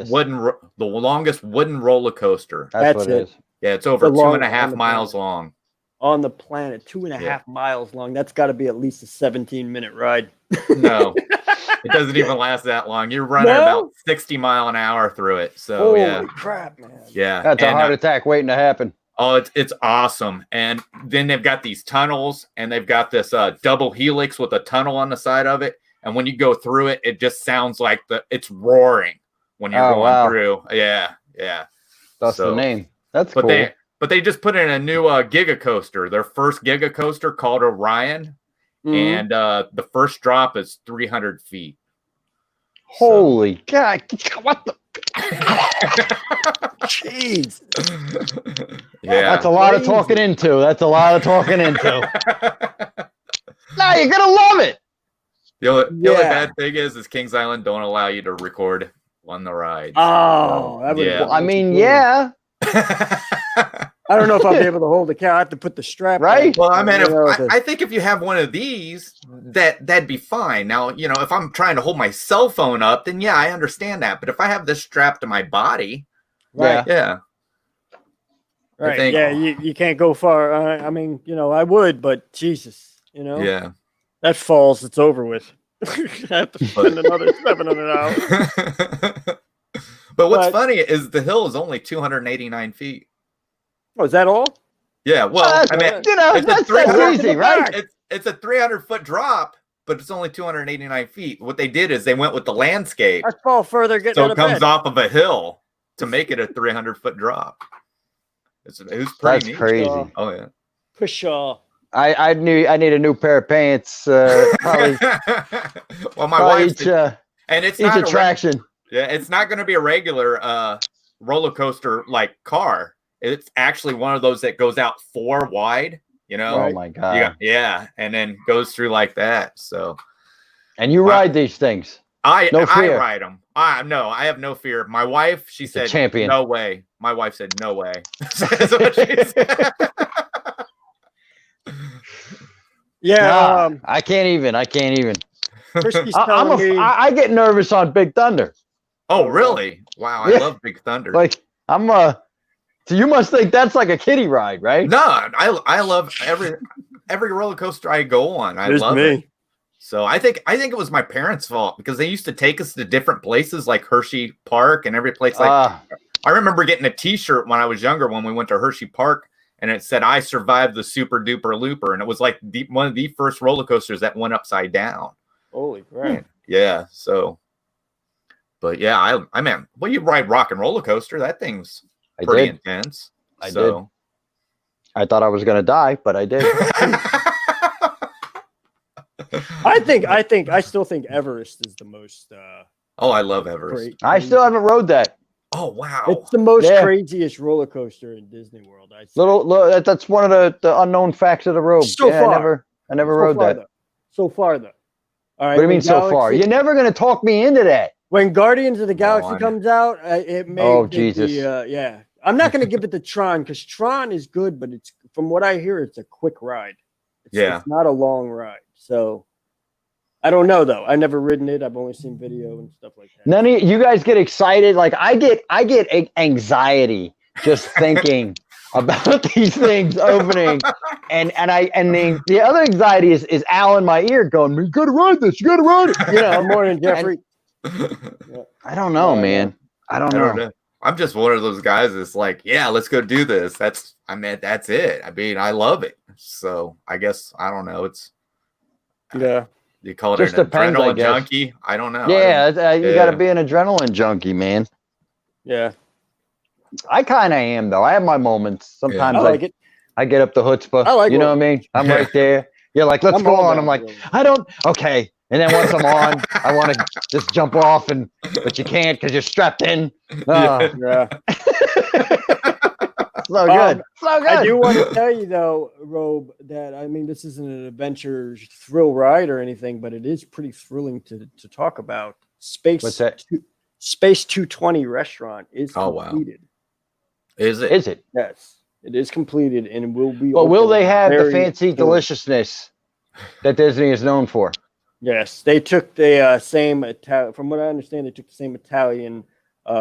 wooden roller coaster. That's what it is. Yeah, it's over 2.5 miles long. On the planet, 2.5 miles long. That's got to be at least a 17-minute ride. No, it doesn't even last that long. You're running about 60 mile an hour through it. So holy crap, man! Yeah, that's a heart attack waiting to happen. Oh, it's awesome. And then they've got these tunnels, and they've got this double helix with a tunnel on the side of it. And when you go through it, it just sounds like it's roaring when you're going through. Yeah. That's the name. That's cool. But they just put in a new Giga coaster, their first Giga coaster called Orion. And the first drop is 300 feet. Holy God. What the? Jeez. Yeah. That's a lot of talking into. That's a lot of talking into. No, you're gonna love it. The only bad thing is Kings Island don't allow you to record on the rides. Oh, that would. yeah. Well, I mean, yeah. I don't know if I'll be able to hold the cow. I have to put the strap. Right? Well, I mean, on, I think if you have one of these, that'd be fine. Now, if I'm trying to hold my cell phone up, then yeah, I understand that. But if I have this strapped to my body, right? Yeah. Right. Yeah, you can't go far. I mean, I would, but Jesus, Yeah. that falls. It's over with. I have to spend another $700. But what's funny is the hill is only 289 feet. Oh, is that all? Yeah. Well, I mean, that's easy, right? It's a 300-foot drop, but it's only 289 feet. What they did is they went with the landscape. I fall further getting So out it of comes bed. off of a hill to make it a 300-foot drop. It was pretty neat. Crazy. Oh yeah. Pshaw. I need a new pair of pants. Probably. Well, my wife and it's each not attraction. it's not going to be a regular roller coaster like car. It's actually one of those that goes out 4 wide. Oh my god. Yeah, and then goes through like that. So. And you ride these things. I fear. ride them. No, I have no fear. My wife, she said, champion. No way. My wife said, no way. That's what she said. Yeah. I can't even. Christy's telling me. I get nervous on Big Thunder. Oh, really? Wow. I love Big Thunder. Like, so you must think that's like a kiddie ride, right? No, I love every roller coaster I go on. I love it. So I think it was my parents' fault because they used to take us to different places like Hershey Park and every place. I remember getting a T-shirt when I was younger when we went to Hershey Park, and it said "I survived the Super Duper Looper," and it was like one of the first roller coasters that went upside down. Holy crap! Yeah. So, but yeah, I mean, well, you ride Rock and Roller Coaster. That thing's pretty intense. I did. I thought I was gonna die, but I did. I still think Everest is the most. Oh, I love Everest. Great. I still haven't rode that. Oh wow! It's the most craziest roller coaster in Disney World. That's one of the unknown facts of the road. So far, I never rode that. So far, though. All right. What do you mean so far? You're never gonna talk me into that. When Guardians of the Galaxy comes out, it may. Oh Jesus! Yeah, I'm not gonna give it to Tron because Tron is good, but it's from what I hear, it's a quick ride. It's not a long ride. So I don't know though. I've never ridden it. I've only seen video and stuff like that. None of you guys get excited. Like I get anxiety just thinking about these things opening, and the other anxiety is Al in my ear going, "You gotta ride this. You gotta ride it." More than Jeffrey. I don't know, man. I don't know. I'm just one of those guys that's like, yeah, let's go do this. That's it. I mean, I love it. So I guess I don't know. It's you call it just an depends, adrenaline junkie? I don't know. Yeah, you got to be an adrenaline junkie, man. Yeah, I kind of am though. I have my moments. Sometimes I get up the chutzpah. What I mean? I'm right there. You're like, let's go on. I'm like, okay. And then once I'm on, I want to just jump off, but you can't because you're strapped in. Yeah. So good. So good. I do want to tell you though, Robe, that this isn't an adventure thrill ride or anything, but it is pretty thrilling to talk about. Space 220 restaurant is completed. Is it? Is it? Yes, it is completed and will be. But will they have the fancy deliciousness that Disney is known for? Yes, they took the same from what I understand, they took the same Italian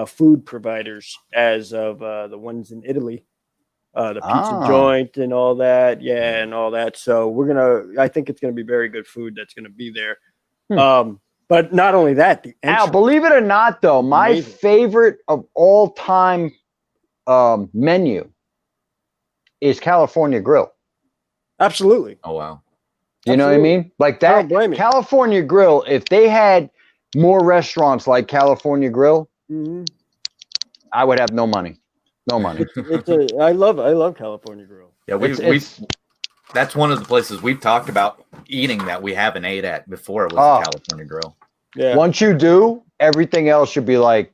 food providers as of the ones in Italy, the pizza joint and all that, and all that. So I think it's gonna be very good food that's gonna be there. But not only that, Now, believe it or not, though, my favorite of all time menu is California Grill. Absolutely. Oh wow. You know what I mean? Like that California Grill, if they had more restaurants like California Grill, I would have no money. No money. I love California Grill. Yeah, that's one of the places we've talked about eating that we haven't ate at before was the California Grill. Yeah. Once you do, everything else should be like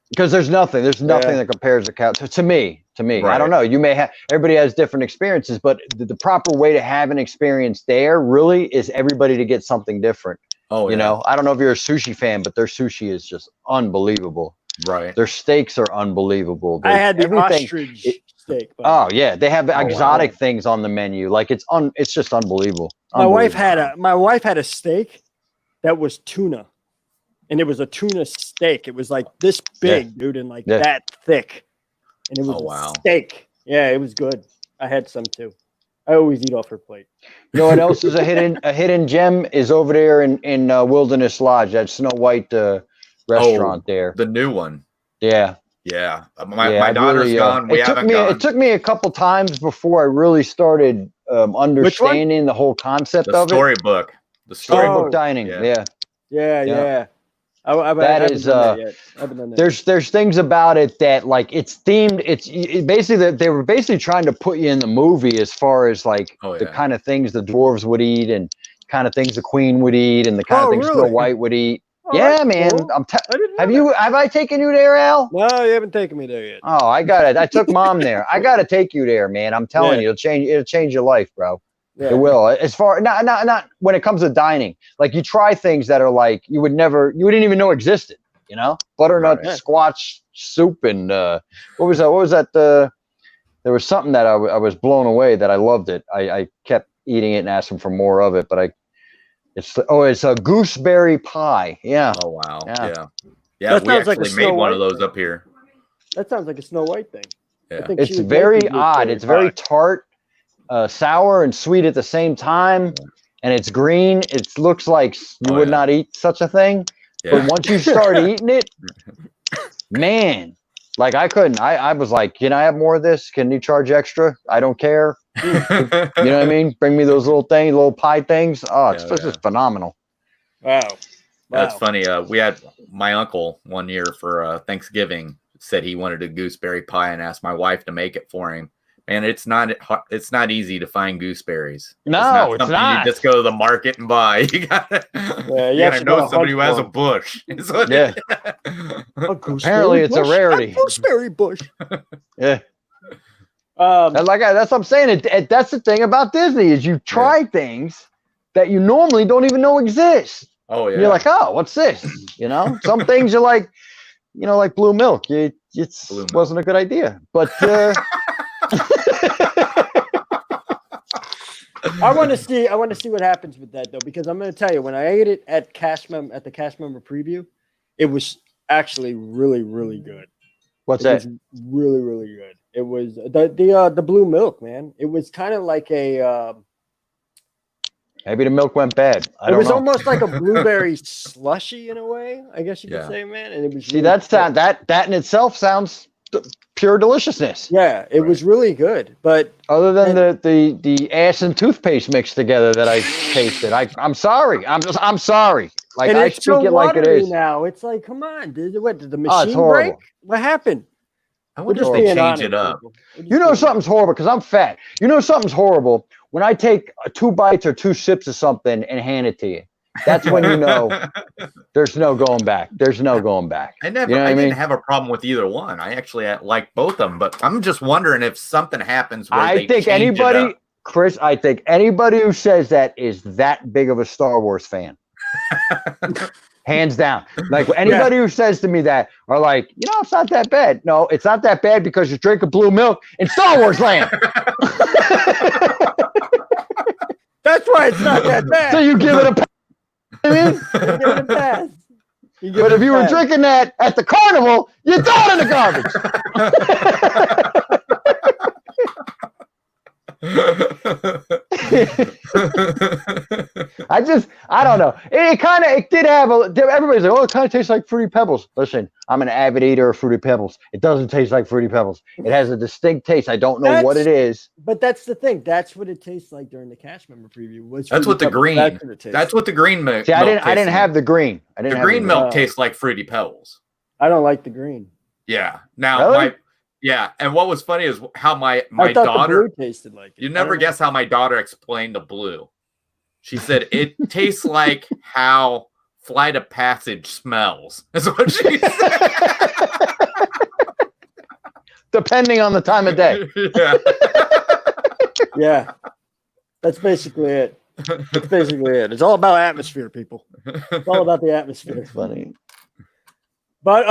Because there's nothing that compares to cow to me. Right. I don't know. You may have, everybody has different experiences, but the proper way to have an experience there really is everybody to get something different. Oh, you know, I don't know if you're a sushi fan, but their sushi is just unbelievable. Right. Their steaks are unbelievable. I had the ostrich steak. Oh yeah, they have exotic things on the menu. Like it's just unbelievable. My wife had a steak that was tuna, and it was a tuna steak. It was like this big, dude, and like that thick, and it was a steak. Yeah, it was good. I had some too. I always eat off her plate. You know what else is a hidden gem is over there in Wilderness Lodge, that Snow White restaurant there. The new one. Yeah. Yeah. My daughter's gone. It took me a couple times before I really started understanding the whole concept of storybook. The storybook dining. Yeah. There's things about it that like it's themed. They were basically trying to put you in the movie as far as like the kind of things the dwarves would eat and kind of things the queen would eat and the kind of things Snow White would eat. Yeah, man. Cool. Have I taken you there, Al? No, you haven't taken me there yet. Oh, I got it. I took Mom there. I got to take you there, man. I'm telling you, it'll change your life, bro. Yeah. It will. As far not when it comes to dining, like you try things that are like you didn't even know existed. You know, butternut squash soup and what was that? There was something that I was blown away that I loved it. I kept eating it and asking for more of it, but it's a gooseberry pie. Yeah. Oh wow. Yeah. We actually made one of those up here. That sounds like a Snow White thing. Yeah. It's very odd. It's very tart. Sour and sweet at the same time, and it's green. It looks like you would not eat such a thing, but once you start eating it, man, like I couldn't. I was like, can I have more of this? Can you charge extra? I don't care. You know what I mean? Bring me those little pie things. Oh, it's just phenomenal. Wow. That's funny. We had my uncle one year for Thanksgiving said he wanted a gooseberry pie and asked my wife to make it for him. And it's not easy to find gooseberries. No, it's not. You just go to the market and buy. You gotta know somebody who has a bush. Apparently, it's a rarity. A gooseberry bush. Yeah. That's what I'm saying. That's the thing about Disney is you try things that you normally don't even know exist. Oh yeah. And you're like, oh, what's this? You know, some things you're like, like blue milk. Wasn't a good idea, but. I want to see what happens with that though, because I'm going to tell you, when I ate it at the cast member preview, it was actually really, really good. What's that? Really, really good. It was the blue milk, man. It was kind of like a maybe the milk went bad. It was almost like a blueberry slushy in a way, I guess you could say, man. And it was that in itself sounds pure deliciousness. Yeah, it was really good. But other than the ass and toothpaste mixed together that I tasted, I'm sorry. I'm sorry. Like I speak it like it is. Now it's like, come on, did the machine break? What happened? I wonder if they change it up. You know something's horrible because I'm fat. You know something's horrible when I take 2 bites or 2 sips of something and hand it to you. That's when you know there's no going back. There's no going back. I didn't have a problem with either one. I actually like both of them, but I'm just wondering if something happens where I think anybody who says that is that big of a Star Wars fan. Hands down. Like anybody who says to me that are like, it's not that bad. No, it's not that bad because you're drinking blue milk in Star Wars land. That's why it's not that bad. So you give it a pass. You give it a pass. But if you were drinking that at the carnival, you throw it in the garbage. I don't know. It did have everybody's like, oh, it kind of tastes like Fruity Pebbles. Listen, I'm an avid eater of Fruity Pebbles. It doesn't taste like Fruity Pebbles. It has a distinct taste. I don't know what it is. But that's the thing. That's what it tastes like during the cast member preview. That's what the green milk. See, I didn't have the green. The green milk tastes like Fruity Pebbles. I don't like the green. Yeah. Now yeah, and what was funny is how my daughter tasted like it. You never guess how my daughter explained the blue. She said it tastes like how Flight of Passage smells. Is what she said. Depending on the time of day. Yeah. Yeah. That's basically it. That's basically it. It's all about atmosphere, people. It's all about the atmosphere. It's funny. But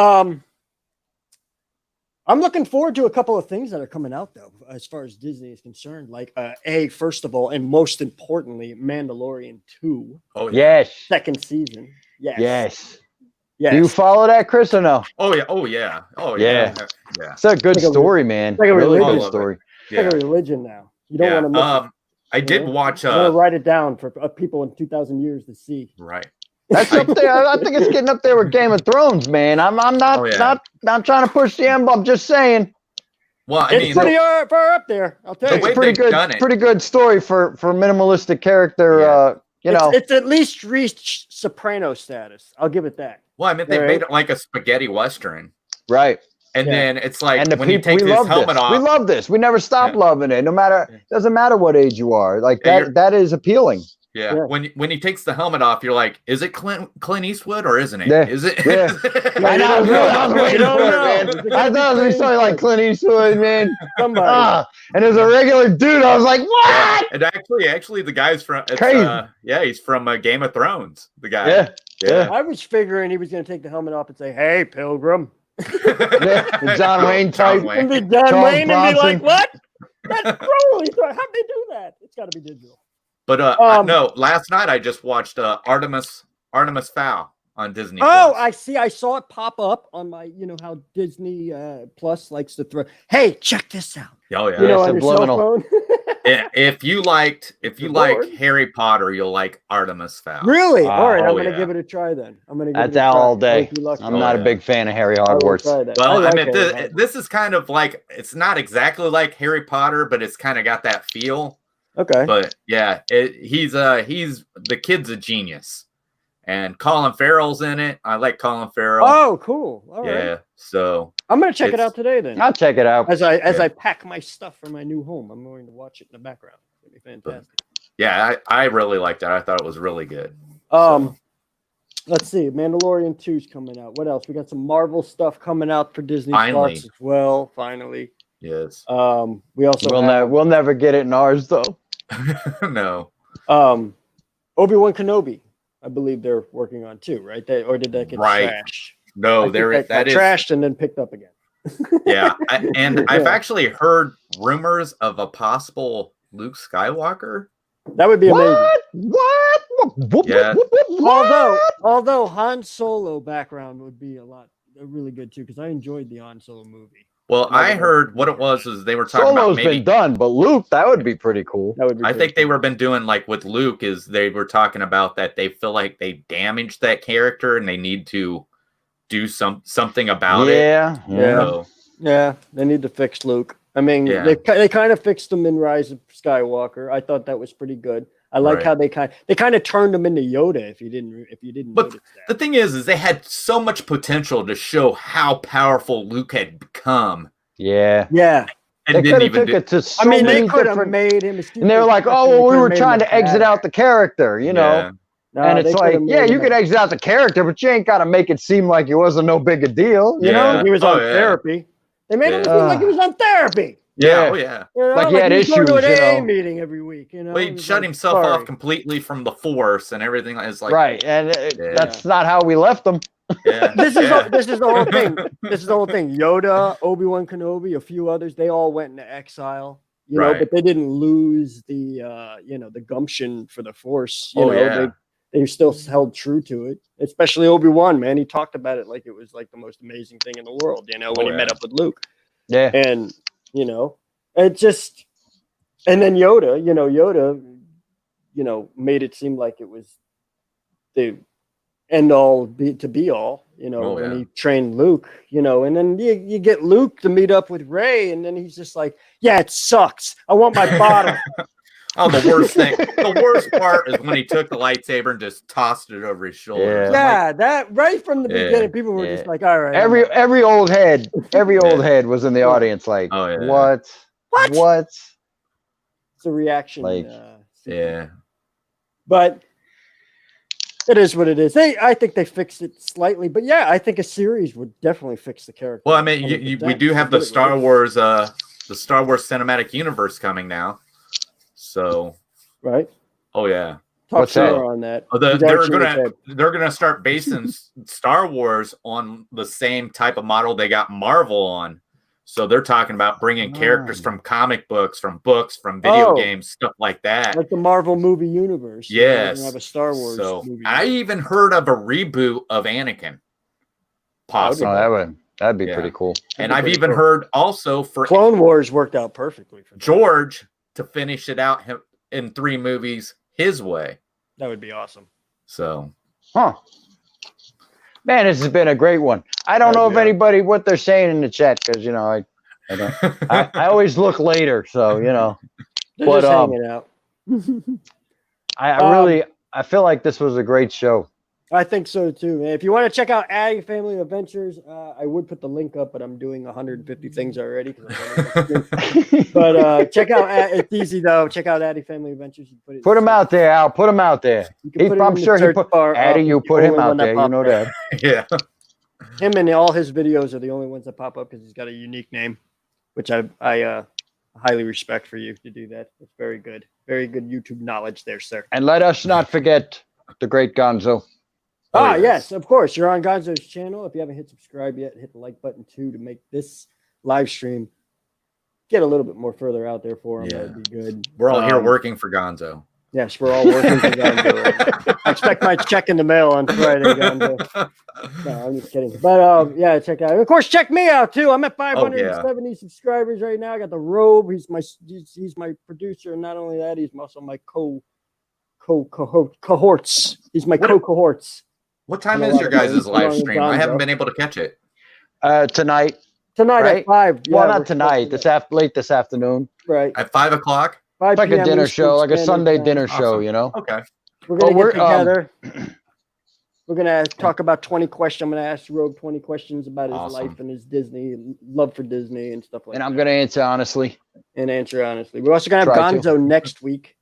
I'm looking forward to a couple of things that are coming out, though, as far as Disney is concerned. Like, first of all, and most importantly, Mandalorian 2. Oh, yeah. Yes. Second season. Yes. Yes. Yes. Do you follow that, Chris, or no? Oh, yeah. Oh, yeah. Oh, Yeah. yeah. Yeah. It's a good Like a- story, man. like a Really religion. good story. It's like a religion now. You don't want to miss it. I did watch. I'm gonna write it down for people in 2,000 years to see. Right. That's up there. I think it's getting up there with Game of Thrones, man. I'm not Oh, yeah. not trying to push the envelope. I'm just saying Well, I It's mean, pretty far up there. I'll tell The you. way it's pretty they've done good. it. Pretty good story for minimalistic character. Yeah. You know, It's at least reached Soprano status. I'll give it that. well, I mean, they Right. made it like a spaghetti western, right? and Yeah. then it's like And the when he people, takes we his love helmet this. off. We love this. We never stop Yeah. loving it. No matter, doesn't matter what age you are. Like Yeah, that is appealing. Yeah. Yeah. When he takes the helmet off, you're like, is it Clint Eastwood or isn't it? Yeah. Is it? Yeah. I know. I was waiting You don't for know. it, man. I thought it was something like Clint Eastwood, man. Somebody. And as a regular dude, I was like, what? And actually, the guy's from. It's, Crazy. he's from Game of Thrones. The guy. Yeah. Yeah. I was figuring he was going to take the helmet off and say, "Hey, Pilgrim," The John Wayne type. John Wayne. and be John Charles Wayne and be like, Bronson. "What? That's Crowley. How'd they do that? It's got to be digital." But no, last night I just watched Artemis Fowl on Disney. Oh, Plus. I see. I saw it pop up on my, you know how Disney Plus likes to throw. Hey, check this out. Oh yeah. You know, Yeah, on your cell subliminal. phone. If you like Lord. Harry Potter, you'll like Artemis Fowl. Really? All right, I'm Oh, going to yeah. give it a try then. I'm going to. That's out all day. I'm I'm not a big fan of Harry Hogwarts. Well, like I mean, Harry Potter. this is kind of like, it's not exactly like Harry Potter, but it's kind of got that feel. Okay. But yeah, he's the kid's a genius, and Colin Farrell's in it. I like Colin Farrell. Oh, cool. All right. yeah, so I'm going to check it It's- out today then. I'll check it out. As I Yeah. pack my stuff for my new home, I'm going to watch it in the background. It'll be fantastic. yeah, I really liked it. I thought it was really good. Let's see. Mandalorian 2's coming out. What else? We got some Marvel stuff coming out for Disney Finally. Plus as well. Finally. Yes. We also have, We'll never get it in ours though. No. Obi-Wan Kenobi. I believe they're working on too, right? Or did that get Right. trashed? I No, think there that that got is trashed and then picked up again. yeah. I've Yeah. actually heard rumors of a possible Luke Skywalker. That would be amazing. What? Yeah. Although Han Solo background would be really good too, because I enjoyed the Han Solo movie. Well, I heard what it was is they were talking Solo's about maybe. been done, but Luke, that would be pretty cool. That would be. I good. think they were been doing like with Luke is they were talking about that they feel like they damaged that character and they need to do something about it. Yeah. So, Yeah, they need to fix Luke. I mean, Yeah. they kind of fixed him in Rise of Skywalker. I thought that was pretty good. I like Right. how they kind of turned him into Yoda. If you didn't But notice the that. thing is they had so much potential to show how powerful Luke had become, Yeah. Yeah, and They didn't could have even took do. it to so I mean, many they could have different. made him. And they were like, "Oh, well, we were trying to exit out the character," you know. And it's like, yeah, you could exit out the character, but you ain't got to make it seem like it wasn't no big a deal, you Yeah. know? He was Oh, on yeah. therapy. They made him seem like he was on therapy. Yeah, Yeah. oh yeah. You know? Like he had was going to issues, an you AA know. meeting every week. You know, Well, He he was shut like, himself sorry. off completely from the Force and everything. Is like Right, and Yeah. that's not how we left them. Yeah, This is yeah. this is the whole thing. This is the whole thing. Yoda, Obi-Wan Kenobi, a few others, they all went into exile. You know, Right. but they didn't lose the the gumption for the Force. You Oh, know, yeah. they still held true to it. Especially Obi-Wan, man. He talked about it like it was like the most amazing thing in the world. You know, when Oh, he met yeah. up with Luke, Yeah. and it just, and then Yoda, made it seem like it was the end all to be all. Oh, When yeah. he trained Luke, and then you get Luke to meet up with Rey, and then he's just like, yeah, it sucks. I want my bottle. Oh, the worst thing. The worst part is when he took the lightsaber and just tossed it over his shoulder. Yeah. I'm like, Yeah, that right from the Yeah, beginning, people were yeah. just like, all right. Every old head was in the audience like, Oh, yeah. what? What? What? it's a reaction. Like, scene. yeah. But It is what it is. I think they fixed it slightly, but yeah, I think a series would definitely fix the character. Well, I mean, we do have the Star Wars cinematic universe coming now. So, right? Oh yeah. Talk more on that. Oh, they're gonna start basing Star Wars on the same type of model they got Marvel on. So they're talking about bringing characters from comic books, from video games, stuff like that. Like the Marvel movie universe. Yes. Have a Star Wars movie. I even heard of a reboot of Anakin. Possible. Oh, that'd be pretty cool. And I've even heard also for Clone Wars worked out perfectly for George to finish it out in 3 movies his way. That would be awesome. So, man, this has been a great one. I don't know if anybody what they're saying in the chat because I always look later, so They're just hanging out. I feel like this was a great show. I think so too. If you want to check out Addy Family Adventures, I would put the link up, but I'm doing 150 things already. But check out. It's easy though. Check out Addy Family Adventures. You put him out there, Al. Put him out there. I'm sure he put Addy. You put him out there. You know that. Yeah. Him and all his videos are the only ones that pop up because he's got a unique name, which I highly respect for you to do that. It's very good. Very good YouTube knowledge there, sir. And let us not forget the great Gonzo. Yes, of course. You're on Gonzo's channel. If you haven't hit subscribe yet, hit the like button too to make this live stream get a little bit more further out there for him. Yeah. That would be good. We're all here working for Gonzo. Yes, we're all working for Gonzo right now. I expect my check in the mail on Friday, Gonzo. No, I'm just kidding. But yeah, check out. Of course, check me out too. I'm at 570 subscribers right now. I got the Robe. He's my producer, and not only that, he's also my cohorts. He's my co-cohorts. What time is your guys' live stream? I haven't been able to catch it. Tonight. Tonight at 5. Yeah, well, not tonight. Late this afternoon. Right. At 5 o'clock? It's like a dinner show, like a Sunday dinner show, Okay. We're going to get together. We're going to talk about 20 questions. I'm going to ask Rogue 20 questions about his life and his Disney, love for Disney and stuff like that. And I'm going to answer honestly. We're also going to have Gonzo next week.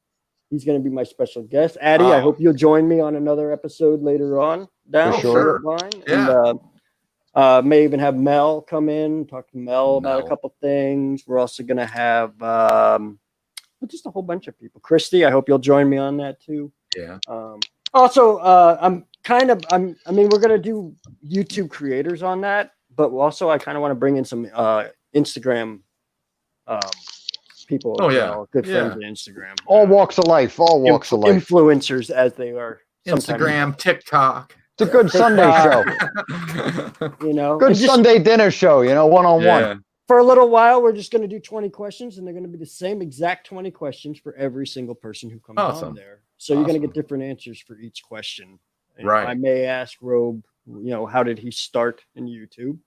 He's going to be my special guest. Addy, I hope you'll join me on another episode later on. For sure. Yeah. And may even have Mel come in, talk to Mel about a couple things. We're also going to have just a whole bunch of people. Christy, I hope you'll join me on that too. Yeah. Also, we're going to do YouTube creators on that, but also I kind of want to bring in some Instagram people. Good friends on Instagram. All walks of life. Influencers as they are. Instagram, TikTok. It's a good Sunday show. Good Sunday dinner show, one-on-one. For a little while, we're just going to do 20 questions, and they're going to be the same exact 20 questions for every single person who comes on there. So you're going to get different answers for each question. And I may ask Robe, how did he start in YouTube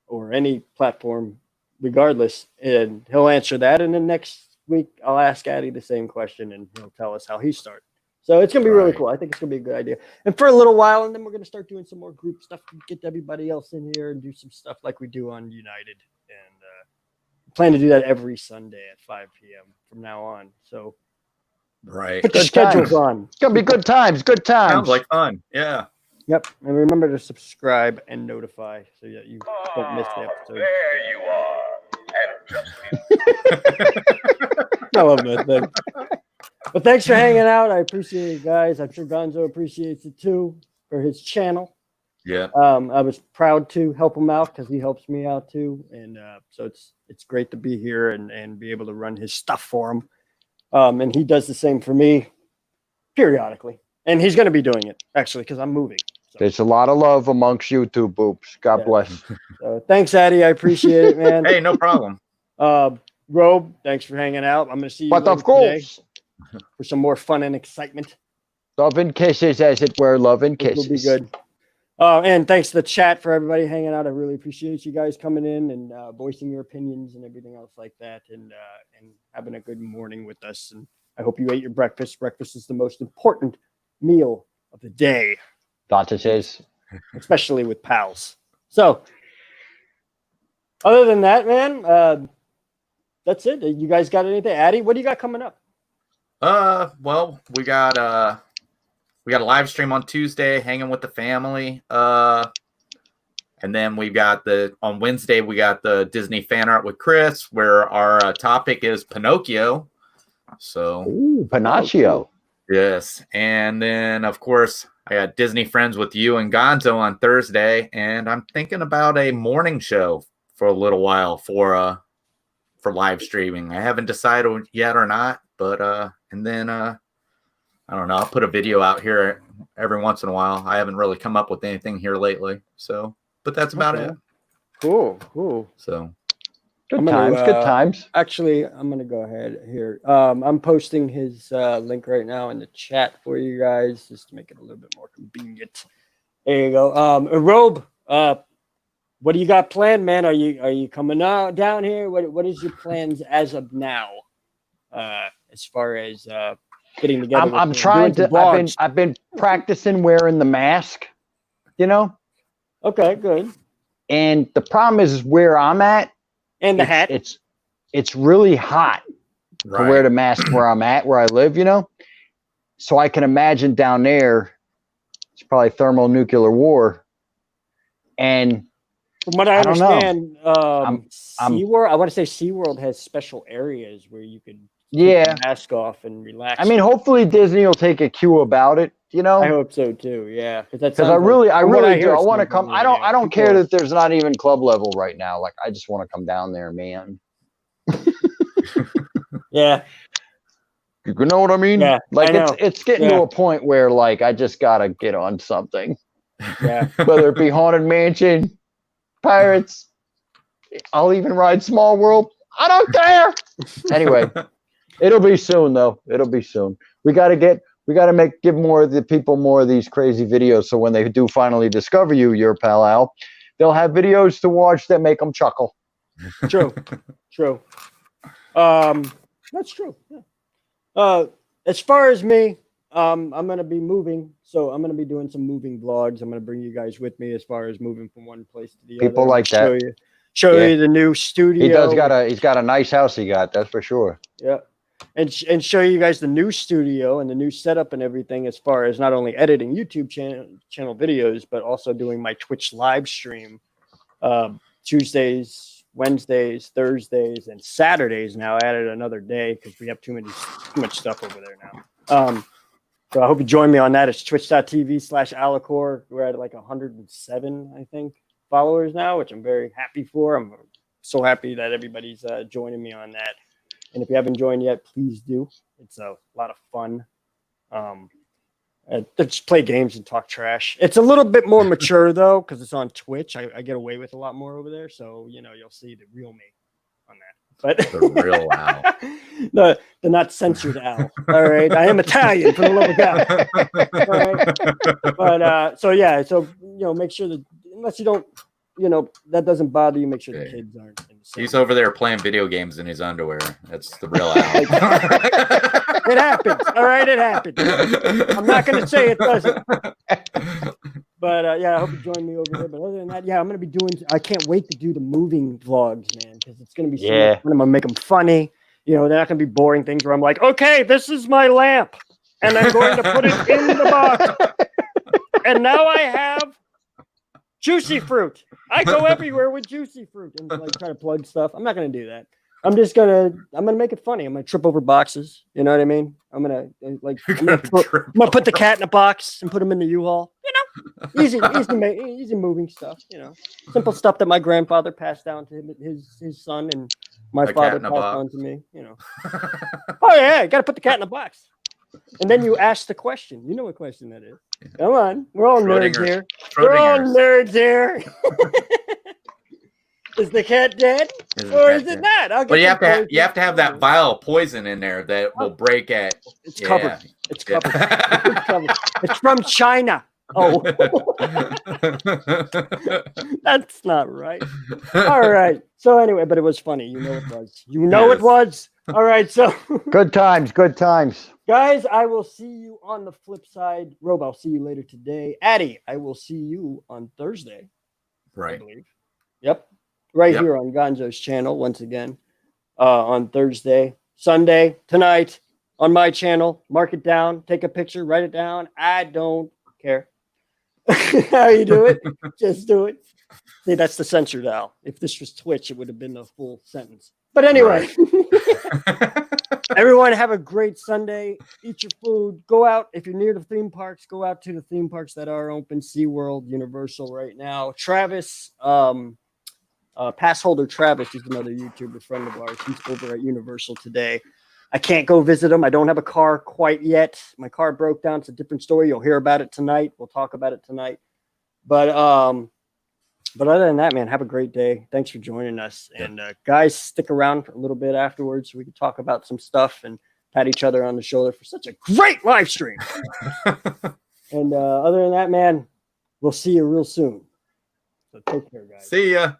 or any platform, regardless, and he'll answer that. And then next week, I'll ask Addy the same question, and he'll tell us how he started. So it's going to be really cool. I think it's going to be a good idea. And for a little while, and then we're going to start doing some more group stuff to get everybody else in here and do some stuff like we do on United. And plan to do that every Sunday at 5 p.m. from now on. So put your schedules on. It's going to be good times. Good times. Sounds like fun. Yeah. Yep. And remember to subscribe and notify so that you don't miss the episode. There you are. And I love that thing. But thanks for hanging out. I appreciate it, guys. I'm sure Gonzo appreciates it too for his channel. Yeah. I was proud to help him out because he helps me out too. And so it's great to be here and be able to run his stuff for him. And he does the same for me periodically. And he's going to be doing it actually because I'm moving. So. There's a lot of love amongst you two boobs. God bless. So, thanks, Addy. I appreciate it, man. Hey, no problem. Robe, thanks for hanging out. I'm going to see you of course. Today for some more fun and excitement. Love and kisses, as it were. Love and kisses. It'll be good. And thanks to the chat for everybody hanging out. I really appreciate you guys coming in and voicing your opinions and everything else like that, and having a good morning with us. And I hope you ate your breakfast. Breakfast is the most important meal of the day. That it is. Especially with pals. So, other than that, man, that's it. You guys got anything? Addy, what do you got coming up? Well, we got we got a live stream on Tuesday, hanging with the family. And then we got on Wednesday, we got the Disney fan art with Chris, where our topic is Pinocchio. So, ooh, Pinocchio. Yes. And then, of course, I got Disney Friends with you and Gonzo on Thursday. And I'm thinking about a morning show for a little while for live streaming. I haven't decided yet or not, but and then I don't know. I'll put a video out here every once in a while. I haven't really come up with anything here lately. So, but that's about it. Cool. So good times. Actually, I'm gonna go ahead here. I'm posting his link right now in the chat for you guys, just to make it a little bit more convenient. There you go. Robe, what do you got planned, man? Are you coming out down here? What is your plans as of now? As far as getting together. I'm trying to. I've been practicing wearing the mask. You know. Okay, good. And the problem is where I'm at. And the hat. It's really hot to wear the mask where I'm at, where I live. You know. So I can imagine down there, it's probably thermonuclear war. And from what I understand, SeaWorld, I want to say SeaWorld has special areas where you could take the mask off and relax. I mean, hopefully Disney will take a cue about it, you know? I hope so too, yeah. Because I really do. I want to come. I don't care that there's not even club level right now. Like, I just want to come down there, man. Yeah. You know what I mean? Yeah. Like, it's getting to a point where, like, I just got to get on something. Yeah. Whether it be Haunted Mansion, Pirates, I'll even ride Small World. I don't care. Anyway, it'll be soon though. It'll be soon. We got to give more of the people more of these crazy videos. So when they do finally discover you, your pal Al, they'll have videos to watch that make them chuckle. True. That's true. Yeah. As far as me, I'm going to be moving. So I'm going to be doing some moving vlogs. I'm going to bring you guys with me as far as moving from one place to the other. People like that. Show you the new studio. He's got a nice house he got, that's for sure. Yeah. And show you guys the new studio and the new setup and everything, as far as not only editing YouTube channel videos, but also doing my Twitch live stream Tuesdays, Wednesdays, Thursdays, and Saturdays. Now I added another day because we have too much stuff over there now. So I hope you join me on that. It's twitch.tv/Alacor. We're at like 107, I think, followers now, which I'm very happy for. I'm so happy that everybody's joining me on that. And if you haven't joined yet, please do. It's a lot of fun. Just play games and talk trash. It's a little bit more mature though, because it's on Twitch. I get away with a lot more over there, so you'll see the real me on that. But the real Al. the not censored Al. All right, I am Italian, for the love of God. All right, but so make sure that unless you don't, that doesn't bother you. Make sure the kids aren't. He's over there playing video games in his underwear. That's the real Al. It happens. All right, it happens. I'm not going to say it doesn't. But I hope you join me over there. But other than that, I'm going to be doing. I can't wait to do the moving vlogs, man, because it's going to be so much fun. I'm going to make them funny. They're not going to be boring things where I'm like, okay, this is my lamp, and I'm going to put it in the box, and now I have juicy fruit. I go everywhere with juicy fruit and like try to plug stuff. I'm not going to do that. I'm gonna make it funny. I'm gonna trip over boxes. You know what I mean? I'm gonna put the cat in a box and put him in the U-Haul. Easy moving stuff. Simple stuff that my grandfather passed down to him, his son, and my father passed on to me. Oh yeah, you gotta put the cat in a box. And then you ask the question. You know what question that is. Come on, we're all nerds here. We're all nerds here. Is the cat dead, or is it not? Well, you have to have that vial of poison in there that will break at. It's covered. It's covered. It's covered. It's from China. Oh, that's not right. All right. So anyway, but it was funny. It was. It was. All right. So good times. Good times. Guys, I will see you on the flip side. Rob, I'll see you later today. Addie, I will see you on Thursday. Right. I believe. Yep. Right here on Gonzo's channel once again on Thursday. Sunday, tonight, on my channel. Mark it down, take a picture, write it down. I don't care how you do it. Just do it. See, that's the censored Al. If this was Twitch, it would have been the full sentence. But anyway, everyone have a great Sunday. Eat your food. Go out. If you're near the theme parks, go out to the theme parks that are open. SeaWorld, Universal right now. Travis, pass holder Travis is another YouTuber friend of ours. He's over at Universal today. I can't go visit him. I don't have a car quite yet. My car broke down. It's a different story. You'll hear about it tonight. We'll talk about it tonight. But other than that, man, have a great day. Thanks for joining us. And guys, stick around for a little bit afterwards so we can talk about some stuff and pat each other on the shoulder for such a great live stream. And other than that, man, we'll see you real soon. So take care, guys. See ya.